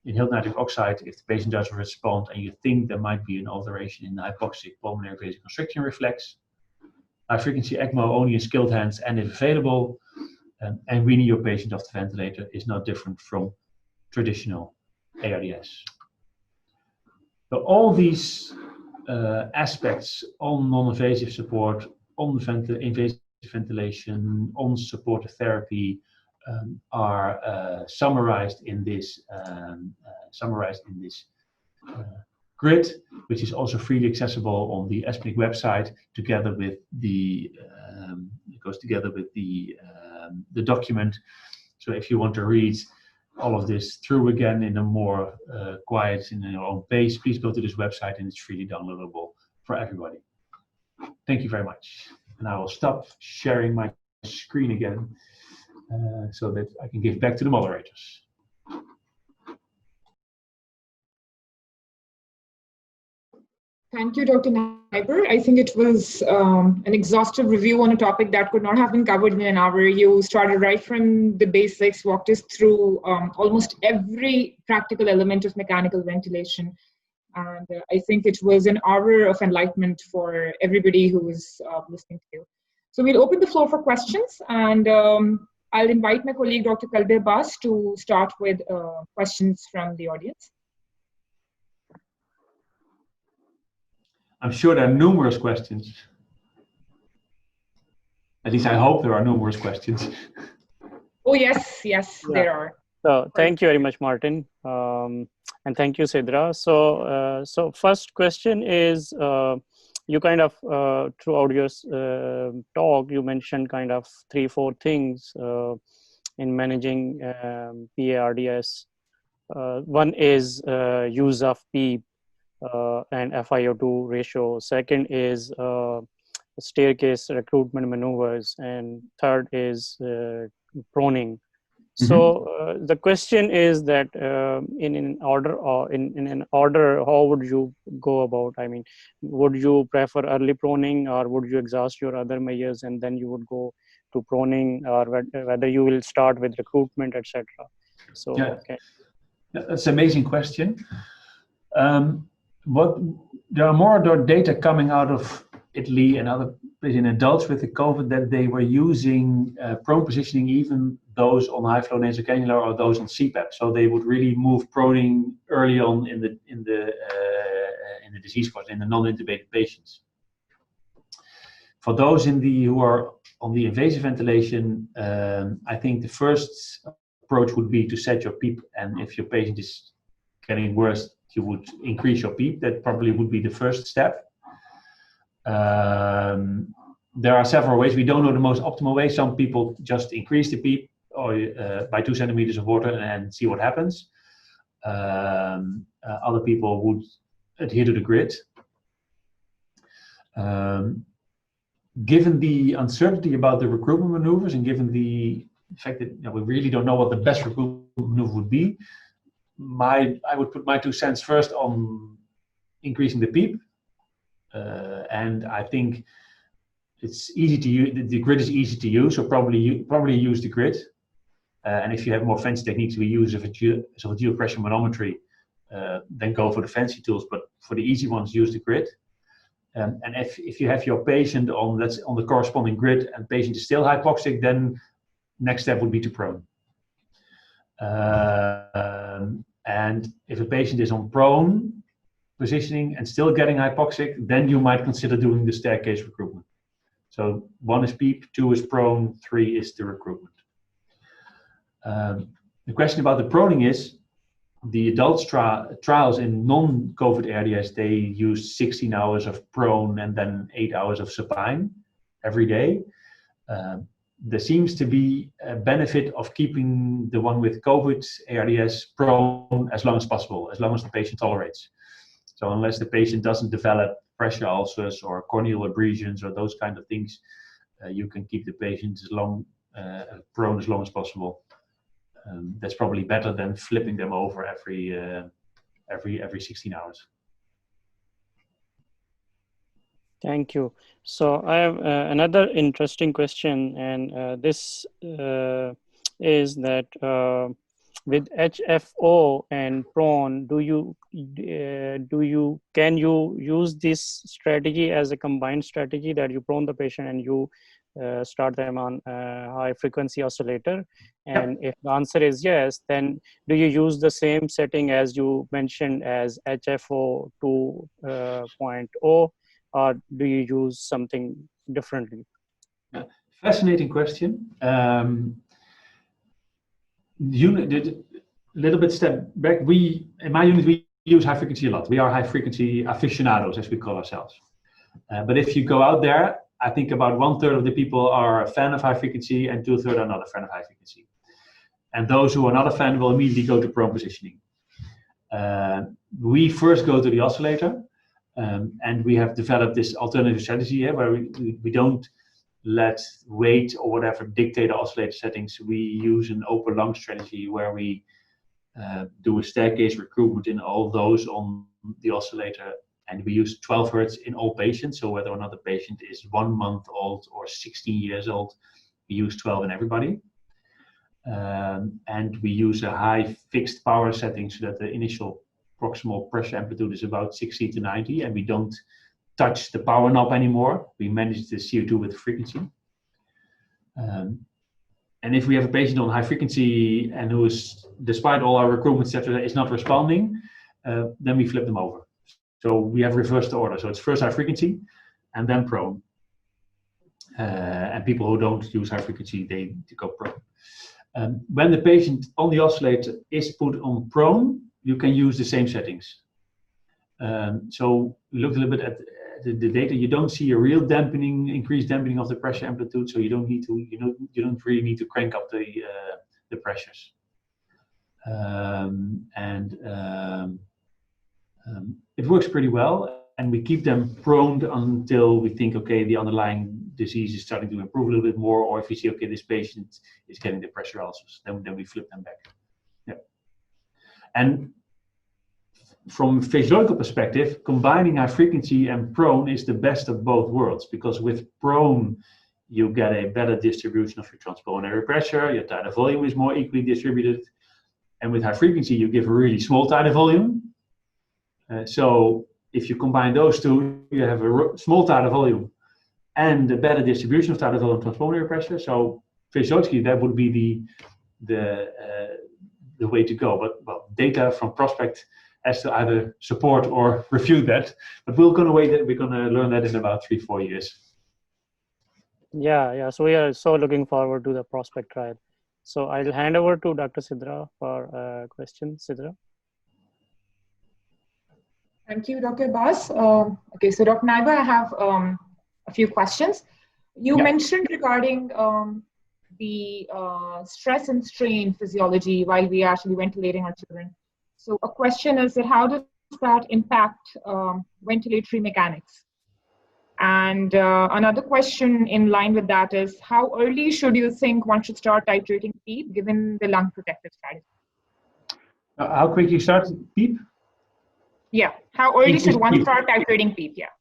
inhaled nitric oxide if the patient doesn't respond and you think there might be an alteration in the hypoxic pulmonary vasoconstriction reflex. High frequency ECMO only in skilled hands and if available, and weaning your patient off the ventilator is not different from traditional ARDS. So all these aspects on non-invasive support, on invasive ventilation, on supportive therapy are summarized in this grid, which is also freely accessible on the ESPNIC website, together with the it goes together with the document. So if you want to read all of this through again in a more quiet, in your own pace, please go to this website and it's freely downloadable for everybody. Thank you very much. And I will stop sharing my screen again so that I can give back to the moderators. Thank you, Dr. Kneyber. I think it was an exhaustive review on a topic that could not have been covered in an hour. You started right from the basics, walked us through almost every practical element of mechanical ventilation. And I think it was an hour of enlightenment for everybody who was listening to you. So we'll open the floor for questions, and I'll invite my colleague, Dr. Kalbe Bas, to start with questions from the audience. I'm sure there are numerous questions. At least I hope there are numerous questions. Oh, yes, yes, yeah. There are. So thank you very much, Martin. And thank you, Sidra. So first question is, you kind of, throughout your talk, you mentioned kind of 3-4 things in managing PARDS. One is use of PEEP and FiO2 ratio. Second is staircase recruitment maneuvers. And third is proning. So the question is that in an order, or in an order, how would you go about? I mean, would you prefer early proning, or would you exhaust your other measures and then you would go to proning, or whether you will start with recruitment, etc.? So yeah. Okay. That's an amazing question. There are more data coming out of Italy and other places in adults with the COVID that they were using prone positioning, even those on high flow nasal cannula or those on CPAP. So they would really move proning early on in the disease course, in the non-intubated patients. For those who are on the invasive ventilation, I think the first approach would be to set your PEEP, and if your patient is getting worse, you would increase your PEEP. That probably would be the first step. There are several ways. We don't know the most optimal way. Some people just increase the PEEP or by 2 centimeters of water and see what happens. Other people would adhere to the grid. Given the uncertainty about the recruitment maneuvers, and given the fact that we really don't know what the best recruitment maneuver would be, I would put my 2 cents first on increasing the PEEP. And I think it's easy to use. The grid is easy to use, so probably use the grid. And if you have more fancy techniques, we use esophageal pressure manometry, then go for the fancy tools. But for the easy ones, use the grid. And if you have your patient on the corresponding grid and patient is still hypoxic, then next step would be to prone. And if a patient is on prone positioning and still getting hypoxic, then you might consider doing the staircase recruitment. So 1 is PEEP, 2 is prone, 3 is the recruitment. The question about the proning is, the adults trials in non-COVID ARDS, they use 16 hours of prone and then 8 hours of supine every day. There seems to be a benefit of keeping the one with COVID ARDS prone as long as possible, as long as the patient tolerates. So unless the patient doesn't develop pressure ulcers or corneal abrasions or those kind of things, you can keep the patient prone as long as possible. That's probably better than flipping them over every 16 hours. Thank you. So I have another interesting question, and this is that with HFO and prone, can you use this strategy as a combined strategy, that you prone the patient and you start them on high frequency oscillator? And if the answer is yes, then do you use the same setting as you mentioned as HFO 2.0, or do you use something differently? Fascinating question. Unit, a little bit step back. In my unit, we use high frequency a lot. We are high frequency aficionados, as we call ourselves. But if you go out there, I think about 1/3 of the people are a fan of high frequency and 2/3 are not a fan of high frequency. And those who are not a fan will immediately go to prone positioning. We first go to the oscillator, and we have developed this alternative strategy here where we don't let weight or whatever dictate the oscillator settings. We use an open lung strategy where we do a staircase recruitment in all those on the oscillator, and we use 12 Hertz in all patients. So whether or not the patient is 1 month old or 16 years old, we use 12 in everybody. And we use a high fixed power setting so that the initial proximal pressure amplitude is about 60 to 90, and we don't touch the power knob anymore. We manage the CO2 with the frequency. And if we have a patient on high frequency and who is, despite all our recruitment, etc., is not responding, then we flip them over. So we have reversed the order. So it's first high frequency and then prone. And people who don't use high frequency, they go prone. When the patient on the oscillator is put on prone, you can use the same settings. So we looked a little bit at the data. You don't see a real dampening, increased dampening of the pressure amplitude. So you don't need to, you don't really need to crank up the pressures. It works pretty well, and we keep them prone until we think, okay, the underlying disease is starting to improve a little bit more, or if we see, okay, this patient is getting the pressure ulcers, then we flip them back. Yeah. And from a physiological perspective, combining high frequency and prone is the best of both worlds, because with prone, you get a better distribution of your transpulmonary pressure, your tidal volume is more equally distributed, and with high frequency, you give a really small tidal volume. So if you combine those two, you have a small tidal volume and a better distribution of tidal volume and transpulmonary pressure. So physiologically, that would be the way to go. But well, data from Prospect has to either support or refute that. But we're going to learn that in about 3-4 years. Yeah. So we are so looking forward to the Prospect trial. So I'll hand over to Dr. Sidra for a question. Sidra. Thank you, Dr. Abbas. Okay, so Dr. Kneyber, I have a few questions. You mentioned regarding the stress and strain physiology while we are actually ventilating our children. So a question is that how does that impact ventilatory mechanics? And another question in line with that is, how early should you think one should start titrating PEEP given the lung protective strategy? How quickly start PEEP? Yeah, how early should one start titrating PEEP? Yeah.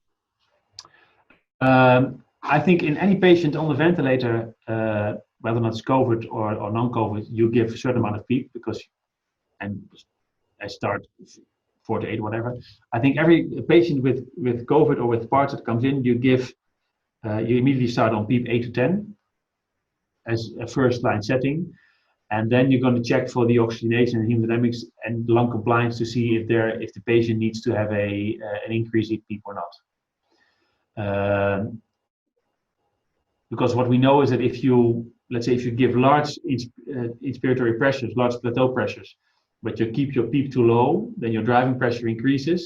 I think in any patient on the ventilator, whether or not it's COVID or non-COVID, you give a certain amount of PEEP and I start 4 to 8, whatever. I think every patient with COVID or with parts that comes in, you immediately start on PEEP 8 to 10 as a first line setting. And then you're going to check for the oxygenation and hemodynamics and lung compliance to see if the patient needs to have an increase in PEEP or not. Because what we know is that if you, let's say, if you give large inspiratory pressures, large plateau pressures, but you keep your PEEP too low, then your driving pressure increases.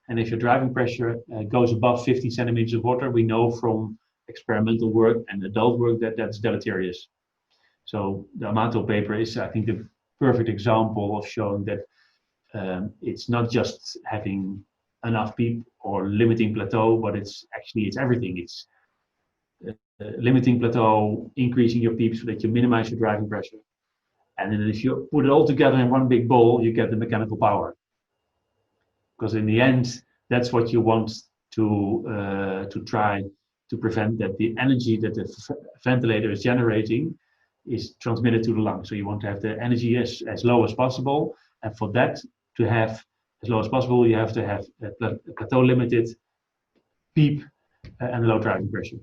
And if your driving pressure goes above 15 centimeters of water, we know from experimental work and adult work that that's deleterious. So the Amato paper is, I think, the perfect example of showing that it's not just having enough PEEP or limiting plateau, but it's everything. It's limiting plateau, increasing your PEEP so that you minimize your driving pressure. And then if you put it all together in one big bowl, you get the mechanical power. Because in the end, that's what you want to try to prevent, that the energy that the ventilator is generating is transmitted to the lung. So you want to have the energy as low as possible. And for that to have as low as possible, you have to have a plateau limited PEEP and low driving pressure.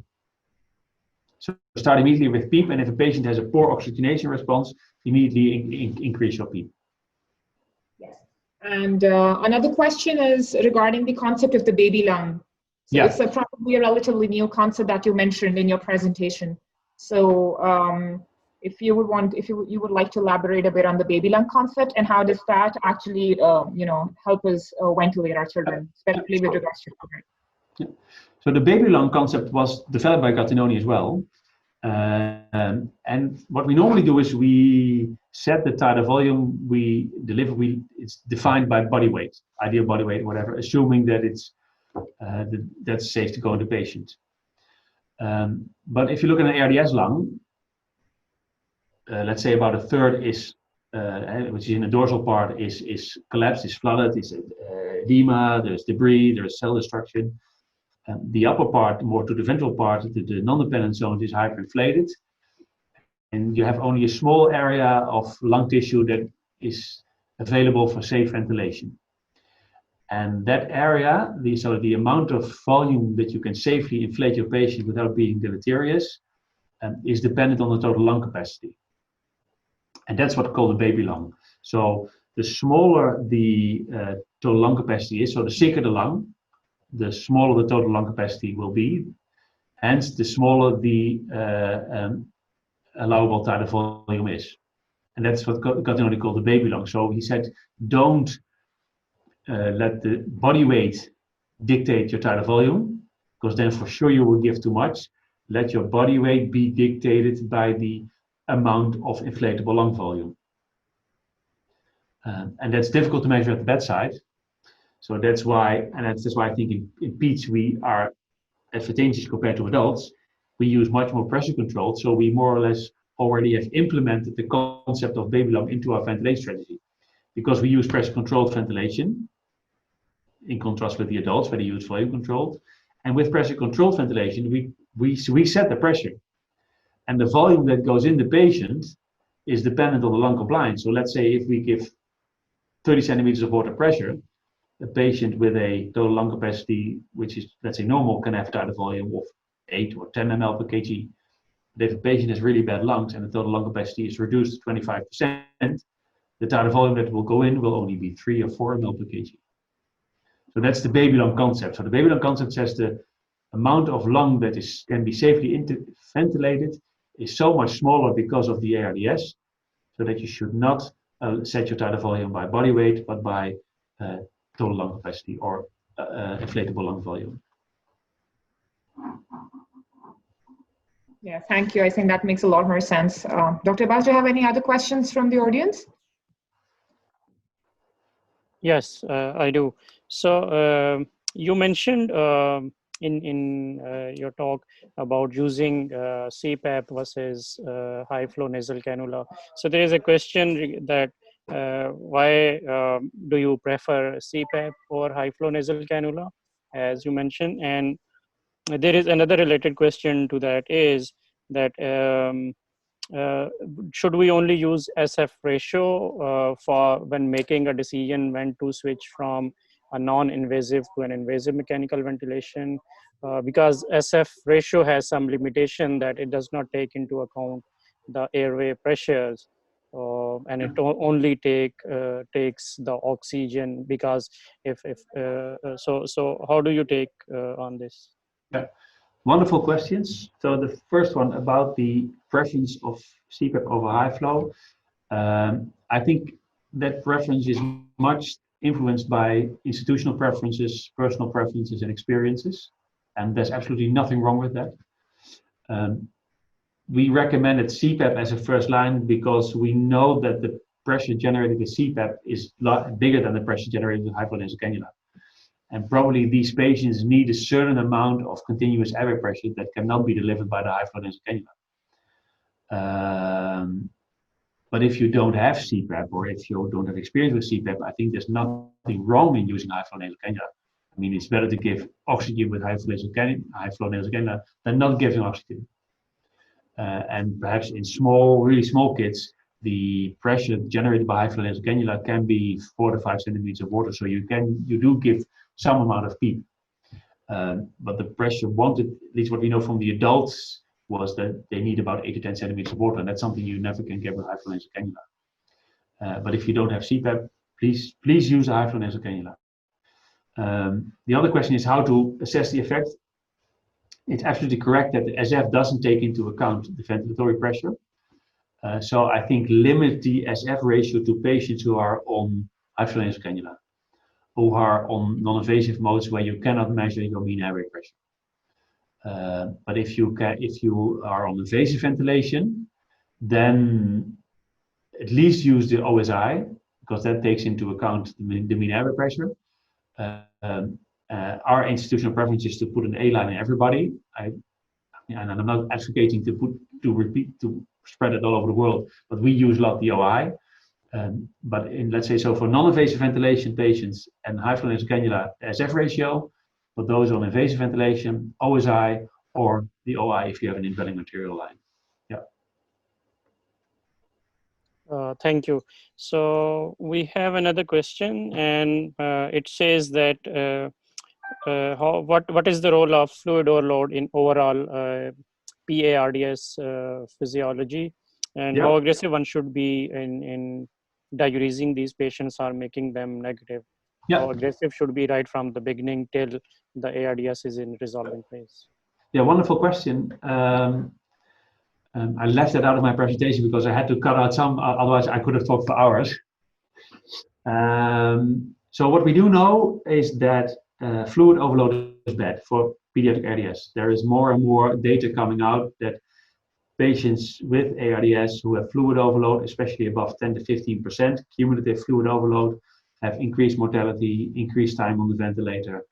So start immediately with PEEP, and if a patient has a poor oxygenation response, immediately increase your PEEP. Yes. And another question is regarding the concept of the baby lung. So yeah. It's probably a relatively new concept that you mentioned in your presentation. So if you would like to elaborate a bit on the baby lung concept, and how does that actually help us ventilate our children, especially with regards to children. Yeah. So the baby lung concept was developed by Gattinoni as well. And what we normally do is we set the tidal volume we deliver. It's defined by body weight, ideal body weight, whatever, assuming that that's safe to go in the patient. But if you look at an ARDS lung, let's say about a third is, which is in the dorsal part, is collapsed, is flooded, is edema, there's debris, there's cell destruction. The upper part, more to the ventral part, the non-dependent zones, is hyperinflated. And you have only a small area of lung tissue that is available for safe ventilation. And that area, so the amount of volume that you can safely inflate your patient without being deleterious, is dependent on the total lung capacity. And that's what's called a baby lung. So the smaller the total lung capacity is, so the sicker the lung, the smaller the total lung capacity will be, hence the smaller the allowable tidal volume is. And that's what Gattinoni called the baby lung. So he said, don't let the body weight dictate your tidal volume, because then for sure you will give too much. Let your body weight be dictated by the amount of inflatable lung volume. And that's difficult to measure at the bedside. So that's why I think in peds we are advantageous compared to adults. We use much more pressure control, so we more or less already have implemented the concept of baby lung into our ventilation strategy, because we use pressure controlled ventilation in contrast with the adults where they use volume controlled. And with pressure controlled ventilation, we set the pressure, and the volume that goes in the patient is dependent on the lung compliance. So let's say if we give 30 centimeters of water pressure, a patient with a total lung capacity, which is, let's say, normal, can have tidal volume of 8 or 10 ml per kg. But if a patient has really bad lungs and the total lung capacity is reduced to 25%, the tidal volume that will go in will only be 3 or 4 ml per kg. So that's the baby lung concept. So the baby lung concept says the amount of lung that can be safely ventilated is so much smaller because of the ARDS, so that you should not set your tidal volume by body weight, but by total lung capacity or inflatable lung volume. Yeah, thank you. I think that makes a lot more sense. Dr. Abbas, do you have any other questions from the audience? Yes, I do. So you mentioned in your talk about using CPAP versus high flow nasal cannula. So there is a question that why do you prefer CPAP or high flow nasal cannula, as you mentioned? And there is another related question to that, is that should we only use SF ratio for when making a decision when to switch from a non-invasive to an invasive mechanical ventilation? Because SF ratio has some limitation that it does not take into account the airway pressures. and it only takes the oxygen, because so how do you take on this? Yeah. Wonderful questions. So the first one about the preference of CPAP over high flow. I think that preference is much influenced by institutional preferences, personal preferences, and experiences. And there's absolutely nothing wrong with that. We recommended CPAP as a first line because we know that the pressure generated with CPAP is bigger than the pressure generated with high flow nasal cannula. And probably these patients need a certain amount of continuous airway pressure that cannot be delivered by the high flow nasal cannula. But if you don't have CPAP, or if you don't have experience with CPAP, I think there's nothing wrong in using high flow nasal cannula. I mean, it's better to give oxygen with high flow nasal cannula than not giving oxygen. And perhaps in really small kids, the pressure generated by high flow nasal cannula can be 4 to 5 centimeters of water. So you do give some amount of PEEP. But the pressure wanted, at least what we know from the adults, was that they need about 8 to 10 centimeters of water, and that's something you never can get with high flow nasal cannula. But if you don't have CPAP, please use a high flow nasal cannula. The other question is how to assess the effect. It's absolutely correct that the SF doesn't take into account the ventilatory pressure. So I think limit the SF ratio to patients who are on high flow nasal cannula, who are on non-invasive modes where you cannot measure your mean airway pressure. But if you are on invasive ventilation, then at least use the OSI, because that takes into account the mean airway pressure. Our institutional preference is to put an A-line in everybody. And I'm not advocating to spread it all over the world, but we use a lot the OI. But let's say so for non-invasive ventilation patients and high flow nasal cannula, the SF ratio. For those on invasive ventilation, OSI, or the OI if you have an indwelling material line. Yeah. Thank you. So we have another question, and it says that what is the role of fluid overload in overall PARDS physiology, and how aggressive one should be in diuresing these patients or making them negative? How aggressive should be right from the beginning till the ARDS is in resolving phase? Yeah, wonderful question. I left that out of my presentation because I had to cut out some, otherwise I could have talked for hours. So what we do know is that fluid overload is bad for pediatric ARDS. There is more and more data coming out that patients with ARDS who have fluid overload, especially above 10 to 15% cumulative fluid overload, have increased mortality, increased time on the ventilator,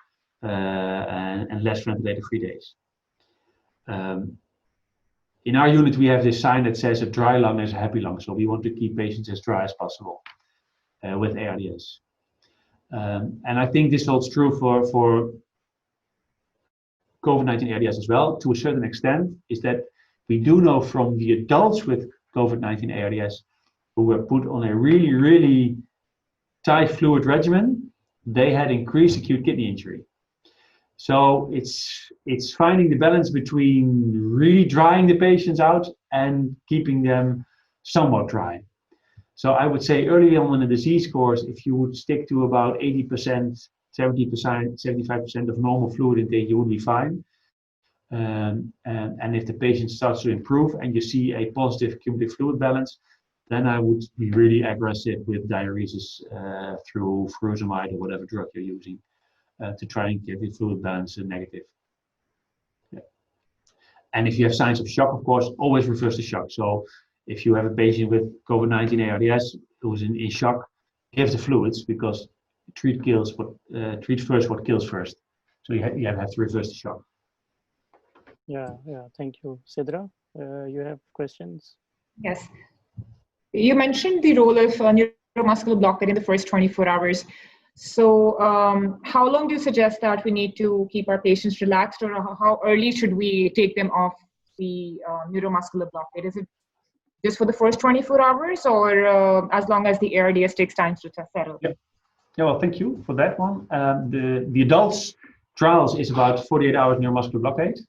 and less ventilator-free days. In our unit, we have this sign that says a dry lung is a happy lung. So we want to keep patients as dry as possible with ARDS. And I think this holds true for COVID-19 ARDS as well, to a certain extent, is that we do know from the adults with COVID-19 ARDS who were put on a really, really tight fluid regimen, they had increased acute kidney injury. So it's finding the balance between really drying the patients out and keeping them somewhat dry. So I would say early on in the disease course, if you would stick to about 80%, 70%, 75% of normal fluid intake, you would be fine. And if the patient starts to improve and you see a positive cumulative fluid balance, then I would be really aggressive with diuresis through furosemide or whatever drug you're using to try and get the fluid balance negative. Yeah. And if you have signs of shock, of course, always reverse the shock. So if you have a patient with COVID-19 ARDS who's in shock, give the fluids, because treat first what kills first. So you have to reverse the shock. Yeah, thank you. Sidra, you have questions? Yes. You mentioned the role of neuromuscular blockade in the first 24 hours. So how long do you suggest that we need to keep our patients relaxed, or how early should we take them off the neuromuscular blockade? Is it just for the first 24 hours, or as long as the ARDS takes time to settle? Yeah, well, thank you for that one. The adults trials is about 48 hours neuromuscular blockade.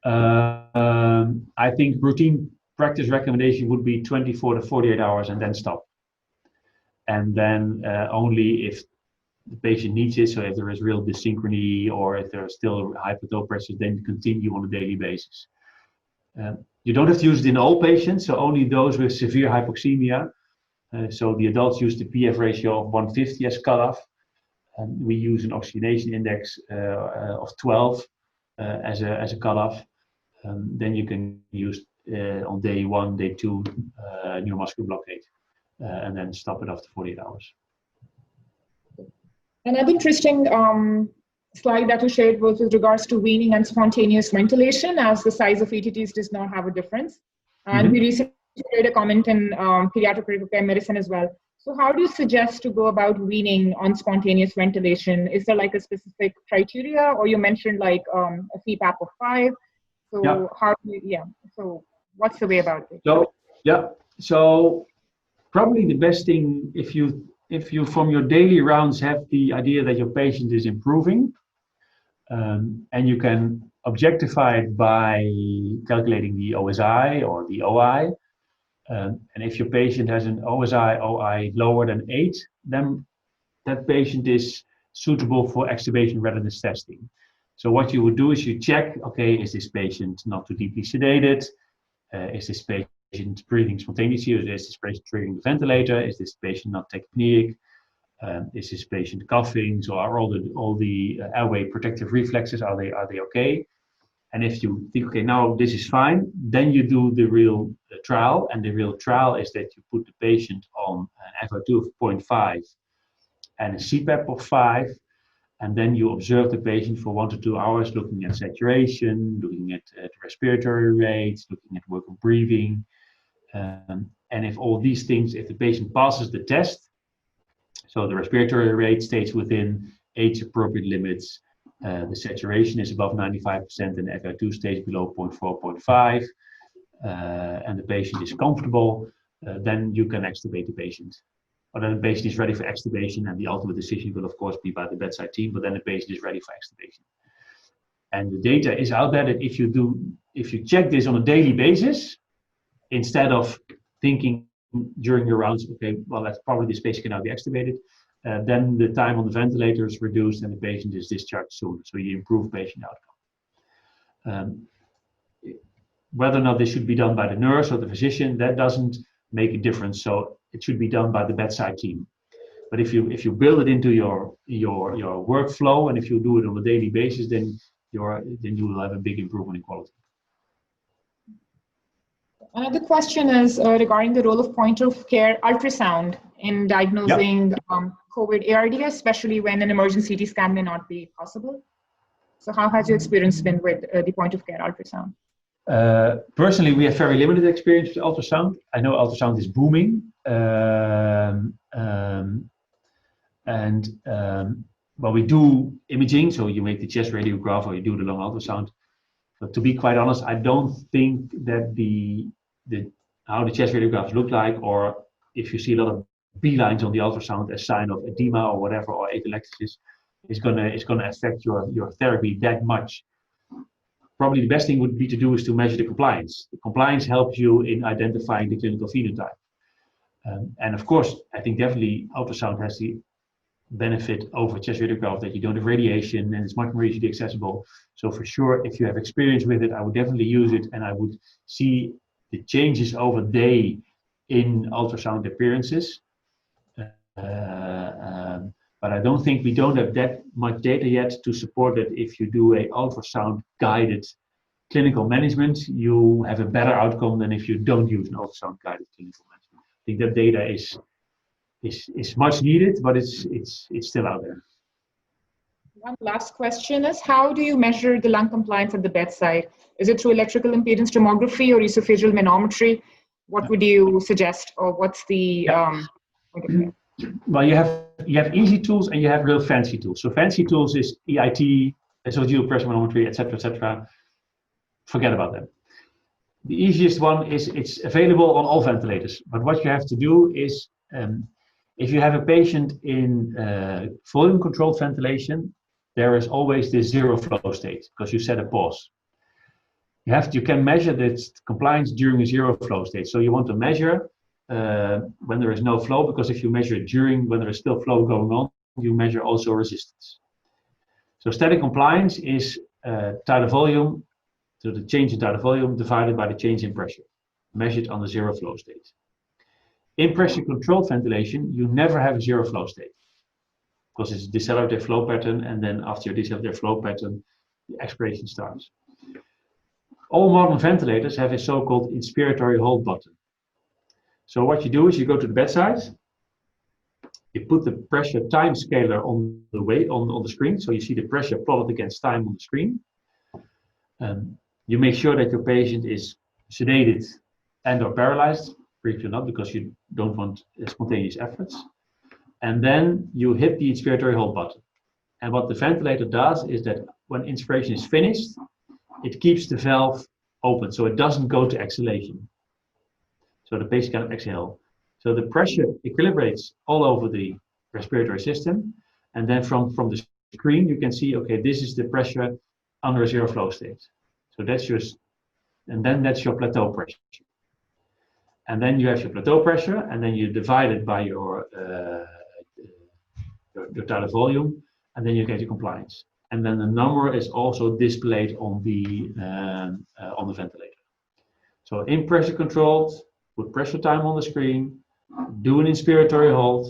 I think routine practice recommendation would be 24 to 48 hours and then stop. And then only if the patient needs it, so if there is real dysynchrony or if there are still hypotope pressures, then continue on a daily basis. You don't have to use it in all patients, so only those with severe hypoxemia. So the adults use the PF ratio of 150 as cutoff. We use an oxygenation index of 12 as a cutoff. Then you can use on day 1, day 2 neuromuscular blockade, and then stop it after 48 hours. Another interesting slide that you shared was with regards to weaning and spontaneous ventilation, as the size of ETTs does not have a difference. And we recently made a comment in pediatric critical care medicine as well. So how do you suggest to go about weaning on spontaneous ventilation? Is there like a specific criteria, or you mentioned like a CPAP of 5? So how do you, so what's the way about it? So probably the best thing, if you from your daily rounds have the idea that your patient is improving, and you can objectify it by calculating the OSI or the OI, and if your patient has an OSI lower than 8, then that patient is suitable for extubation readiness testing. So what you would do is you check, okay, is this patient not too deeply sedated? Is this patient breathing spontaneously? Or is this patient triggering the ventilator? Is this patient not tachypneic? Is this patient coughing? So are all the airway protective reflexes, are they okay? And if you think, okay, now this is fine, then you do the real trial. And the real trial is that you put the patient on an FO2 of 0.5 and a CPAP of 5. And then you observe the patient for 1 to 2 hours, looking at saturation, looking at respiratory rates, looking at work of breathing. And if all these things, if the patient passes the test, so the respiratory rate stays within age-appropriate limits, the saturation is above 95%, and the FO2 stays below 0.4, 0.5, and the patient is comfortable, then you can extubate the patient. Or then the patient is ready for extubation, and the ultimate decision will of course be by the bedside team, but then the patient is ready for extubation. And the data is out there that if you check this on a daily basis, instead of thinking during your rounds, okay, well, that's probably this patient can now be extubated, then the time on the ventilator is reduced and the patient is discharged soon. So you improve patient outcome. Whether or not this should be done by the nurse or the physician, that doesn't make a difference. So it should be done by the bedside team. But if you build it into your workflow, and if you do it on a daily basis, then you will have a big improvement in quality. Another question is regarding the role of point of care ultrasound in diagnosing COVID ARDS, especially when an emergency CT scan may not be possible. So how has your experience been with the point of care ultrasound? Personally, we have very limited experience with ultrasound. I know ultrasound is booming. Well, we do imaging, so you make the chest radiograph or you do the lung ultrasound. But to be quite honest, I don't think that how the chest radiographs look like, or if you see a lot of B lines on the ultrasound as sign of edema or whatever, or atelectasis, is gonna affect your therapy that much. Probably the best thing would be to do is to measure the compliance. The compliance helps you in identifying the clinical phenotype. And of course, I think definitely ultrasound has the benefit over chest radiograph that you don't have radiation and it's much more easily accessible. So for sure, if you have experience with it, I would definitely use it, and I would see the changes over day in ultrasound appearances. But I don't think we don't have that much data yet to support that if you do a ultrasound guided clinical management, you have a better outcome than if you don't use an ultrasound guided clinical management. I think that data is much needed, but it's still out there. One last question is, how do you measure the lung compliance at the bedside? Is it through electrical impedance tomography or esophageal manometry? What would you suggest, or what's the Well, you have easy tools and you have real fancy tools. So fancy tools is EIT, esophageal pressure manometry, etc., etc. Forget about them. The easiest one is it's available on all ventilators. But what you have to do is, if you have a patient in volume controlled ventilation, there is always this zero flow state because you set a pause. You can measure this compliance during a zero flow state. So you want to measure when there is no flow, because if you measure it during when there is still flow going on, you measure also resistance. So static compliance is tidal volume, so the change in tidal volume divided by the change in pressure, measured on the zero flow state. In pressure controlled ventilation, you never have a zero flow state, because it's a decelerative flow pattern, and then after your decelerative flow pattern, the expiration starts. All modern ventilators have a so-called inspiratory hold button. So what you do is you go to the bedside, you put the pressure time scaler on the screen, so you see the pressure plotted against time on the screen. You make sure that your patient is sedated and or paralyzed, briefly not, because you don't want spontaneous efforts. And then you hit the inspiratory hold button. And what the ventilator does is that when inspiration is finished, it keeps the valve open, so it doesn't go to exhalation. So the patient cannot exhale. So the pressure equilibrates all over the respiratory system, and then from the screen you can see, okay, this is the pressure under a zero flow state. So that's that's your plateau pressure. And then you have your plateau pressure, and then you divide it by your tidal volume, and then you get your compliance. And then the number is also displayed on the ventilator. So in pressure controlled, put pressure time on the screen, do an inspiratory hold,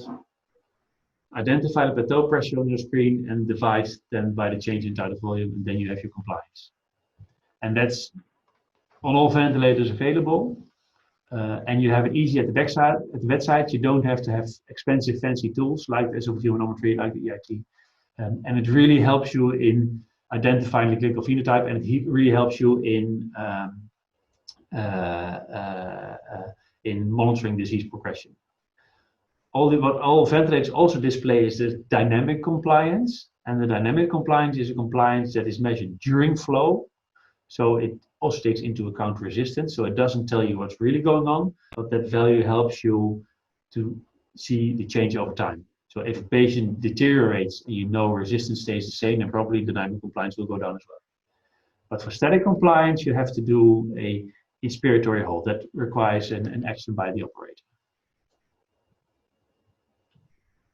identify the plateau pressure on your screen, and divide then by the change in tidal volume, and then you have your compliance. And that's on all ventilators available. And you have it easy at the bedside. You don't have to have expensive fancy tools like the SOFT manometry, like the EIT. And it really helps you in identifying the clinical phenotype, and it really helps you in monitoring disease progression. What all ventilators also display is the dynamic compliance, and the dynamic compliance is a compliance that is measured during flow. So it also takes into account resistance, so it doesn't tell you what's really going on, but that value helps you to see the change over time. So if a patient deteriorates and you know resistance stays the same, then probably dynamic compliance will go down as well. But for static compliance, you have to do a inspiratory hold. That requires an action by the operator.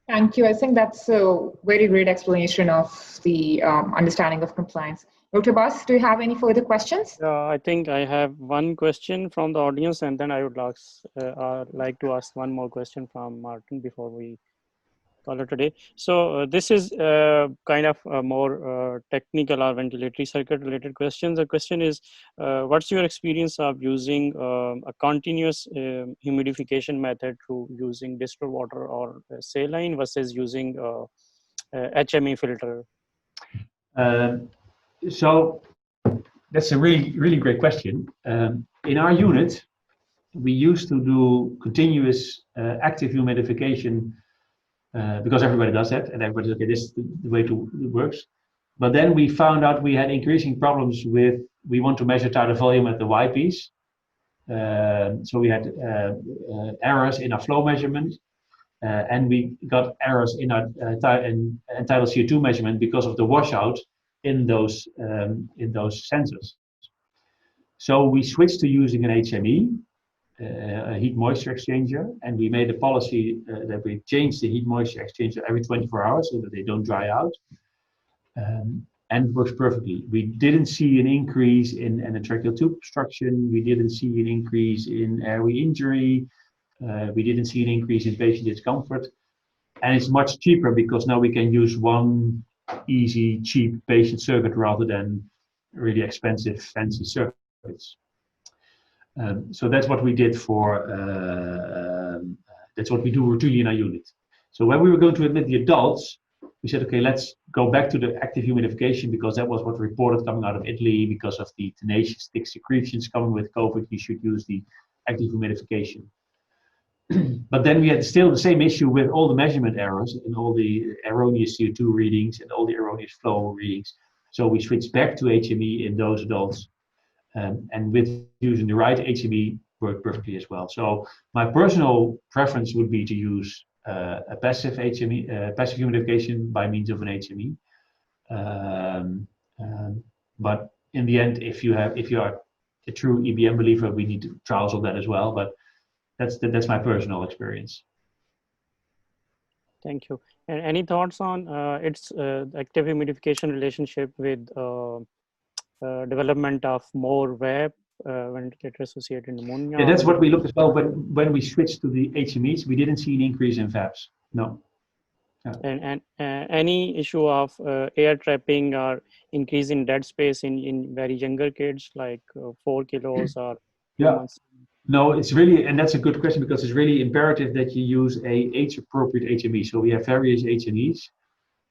Thank you. I think that's a very great explanation of the understanding of compliance. Dr. Bas, do you have any further questions? I think I have one question from the audience, and then I would like to ask one more question from Martin before we call it today. So this is kind of a more technical or ventilatory circuit related question. The question is, what's your experience of using a continuous humidification method through using distilled water or saline versus using HME filter? So that's a really great question. In our unit, we used to do continuous active humidification because everybody does that, and everybody's okay, this is the way it works. But then we found out we had increasing problems with, we want to measure tidal volume at the Y-piece. So we had errors in our flow measurement, and we got errors in our tidal CO2 measurement because of the washout in those sensors. So we switched to using an HME, a heat moisture exchanger, and we made a policy that we change the heat moisture exchanger every 24 hours so that they don't dry out, and it works perfectly. We didn't see an increase in endotracheal tube obstruction, we didn't see an increase in airway injury, we didn't see an increase in patient discomfort, and it's much cheaper because now we can use one easy, cheap patient circuit rather than really expensive, fancy circuits. So that's what we did that's what we do routinely in our unit. So when we were going to admit the adults, we said, okay, let's go back to the active humidification because that was what reported coming out of Italy because of the tenacious thick secretions coming with COVID. We should use the active humidification. But then we had still the same issue with all the measurement errors and all the erroneous CO2 readings and all the erroneous flow readings. So we switched back to HME in those adults. And with using the right HME worked perfectly as well. So my personal preference would be to use a passive HME, passive humidification by means of an HME. But in the end, if you are a true EBM believer, we need trials on that as well. But that's my personal experience. Thank you. And any thoughts on its active humidification relationship with development of more VAP, ventilator-associated pneumonia? Yeah, that's what we looked as well. When we switched to the HMEs, we didn't see an increase in VAPs. No. Yeah. And any issue of air trapping or increase in dead space in very younger kids, like 4 kilos or months? No, it's really, and that's a good question, because it's really imperative that you use a age-appropriate HME. So we have various HMEs,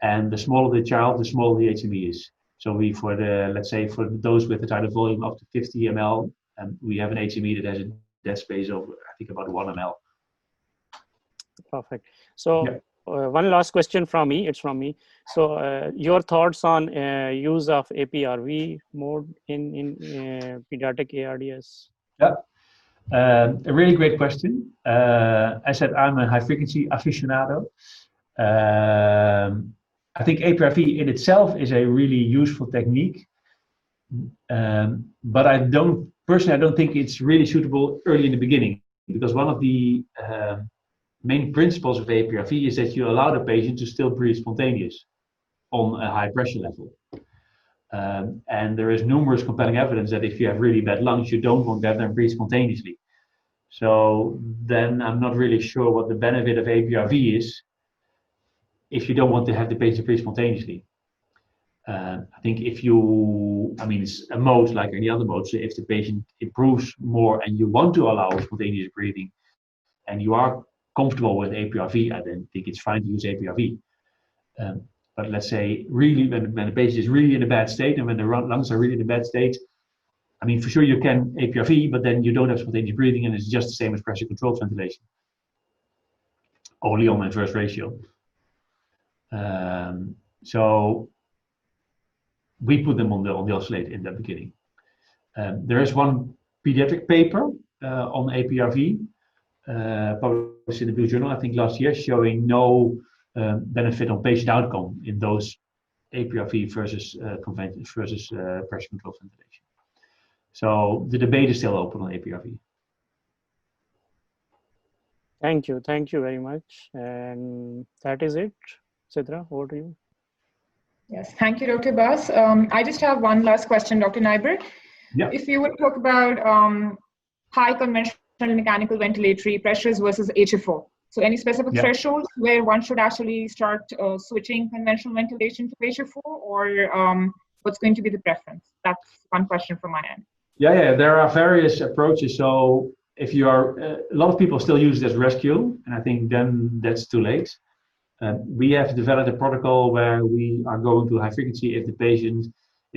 and the smaller the child, the smaller the HME is. So we, for the, let's say for those with the tidal volume up to 50 ml, and we have an HME that has a dead space of, I think, about 1 ml. Perfect. So one last question from me. It's from me. So your thoughts on use of APRV mode in pediatric ARDS? Yeah. A really great question. I said I'm a high frequency aficionado. I think APRV in itself is a really useful technique, but I don't think it's really suitable early in the beginning, because one of the main principles of APRV is that you allow the patient to still breathe spontaneous on a high pressure level. And there is numerous compelling evidence that if you have really bad lungs, you don't want to have them breathe spontaneously. So then I'm not really sure what the benefit of APRV is if you don't want to have the patient breathe spontaneously. I think if you, I mean, it's a mode like any other mode. So if the patient improves more and you want to allow spontaneous breathing and you are comfortable with APRV, I then think it's fine to use APRV. But let's say really when the patient is really in a bad state and when the lungs are really in a bad state, I mean, for sure you can APRV, but then you don't have spontaneous breathing, and it's just the same as pressure controlled ventilation, only on inverse ratio. So we put them on the oscillator in the beginning. There is one pediatric paper on APRV published in the Blue Journal, I think last year, showing no benefit on patient outcome in those APRV versus pressure controlled ventilation. So the debate is still open on APRV. Thank you very much. And that is it. Sidra, over to you. Yes, thank you, Dr. Bas. I just have one last question, Dr. Kneyber. Yeah. If you would talk about high conventional mechanical ventilatory pressures versus HFO, so any specific thresholds where one should actually start switching conventional ventilation to HFO, or what's going to be the preference? That's one question from my end. Yeah, there are various approaches. So if you are, a lot of people still use it as rescue, and I think then that's too late. We have developed a protocol where we are going to high frequency if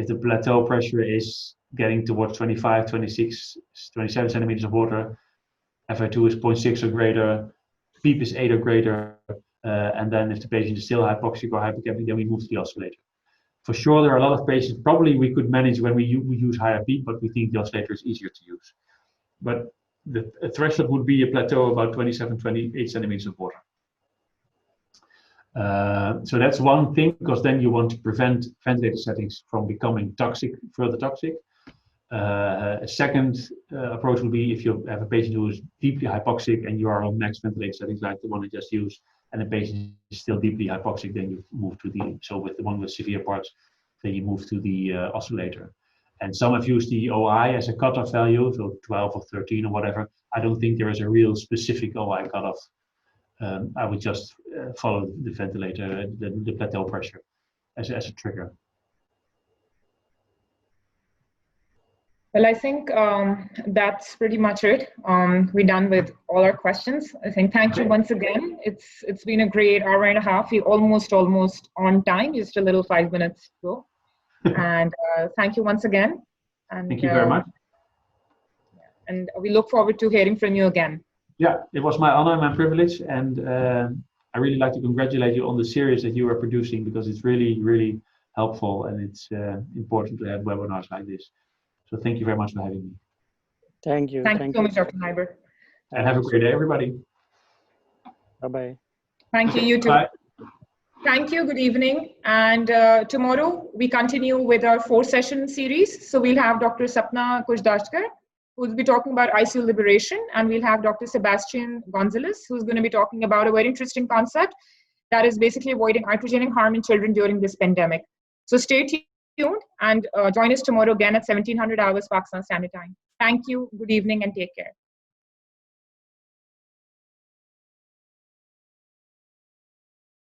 the plateau pressure is getting towards 25, 26, 27 centimeters of water, FI2 is 0.6 or greater, PEEP is 8 or greater, and then if the patient is still hypoxic or hypocapnic, then we move to the oscillator. For sure, there are a lot of patients, probably we could manage when we use higher PEEP, but we think the oscillator is easier to use. But the threshold would be a plateau about 27, 28 centimeters of water. So that's one thing, because then you want to prevent ventilator settings from becoming toxic, further toxic. A second approach would be if you have a patient who is deeply hypoxic and you are on max ventilator settings like the one I just used, and the patient is still deeply hypoxic, then you move to the, so with the one with severe parts, then you move to the oscillator. And some have used the OI as a cutoff value, so 12 or 13 or whatever. I don't think there is a real specific OI cutoff. I would just follow the ventilator, the plateau pressure as a trigger. Well, I think that's pretty much it. We're done with all our questions. I think thank you once again. It's been a great hour and a half. We're almost on time, just a little 5 minutes to go. And thank you once again. And, thank you very much. And we look forward to hearing from you again. Yeah, it was my honor and my privilege. And I really like to congratulate you on the series that you are producing, because it's really, really helpful, and it's important to have webinars like this. So thank you very much for having me. Thank you. Thank you so much, Dr. Kneyber. And have a great day, everybody. Bye-bye. Thank you, you too. Bye. Thank you. Good evening. And tomorrow we continue with our 4-session series. So we'll have Dr. Sapna Kushdashkar, who will be talking about ICU liberation. And we'll have Dr. Sebastian Gonzalez, who's going to be talking about a very interesting concept that is basically avoiding iatrogenic harm in children during this pandemic. So stay tuned and join us tomorrow again at 1700 hours Pakistan Standard Time. Thank you. Good evening and take care.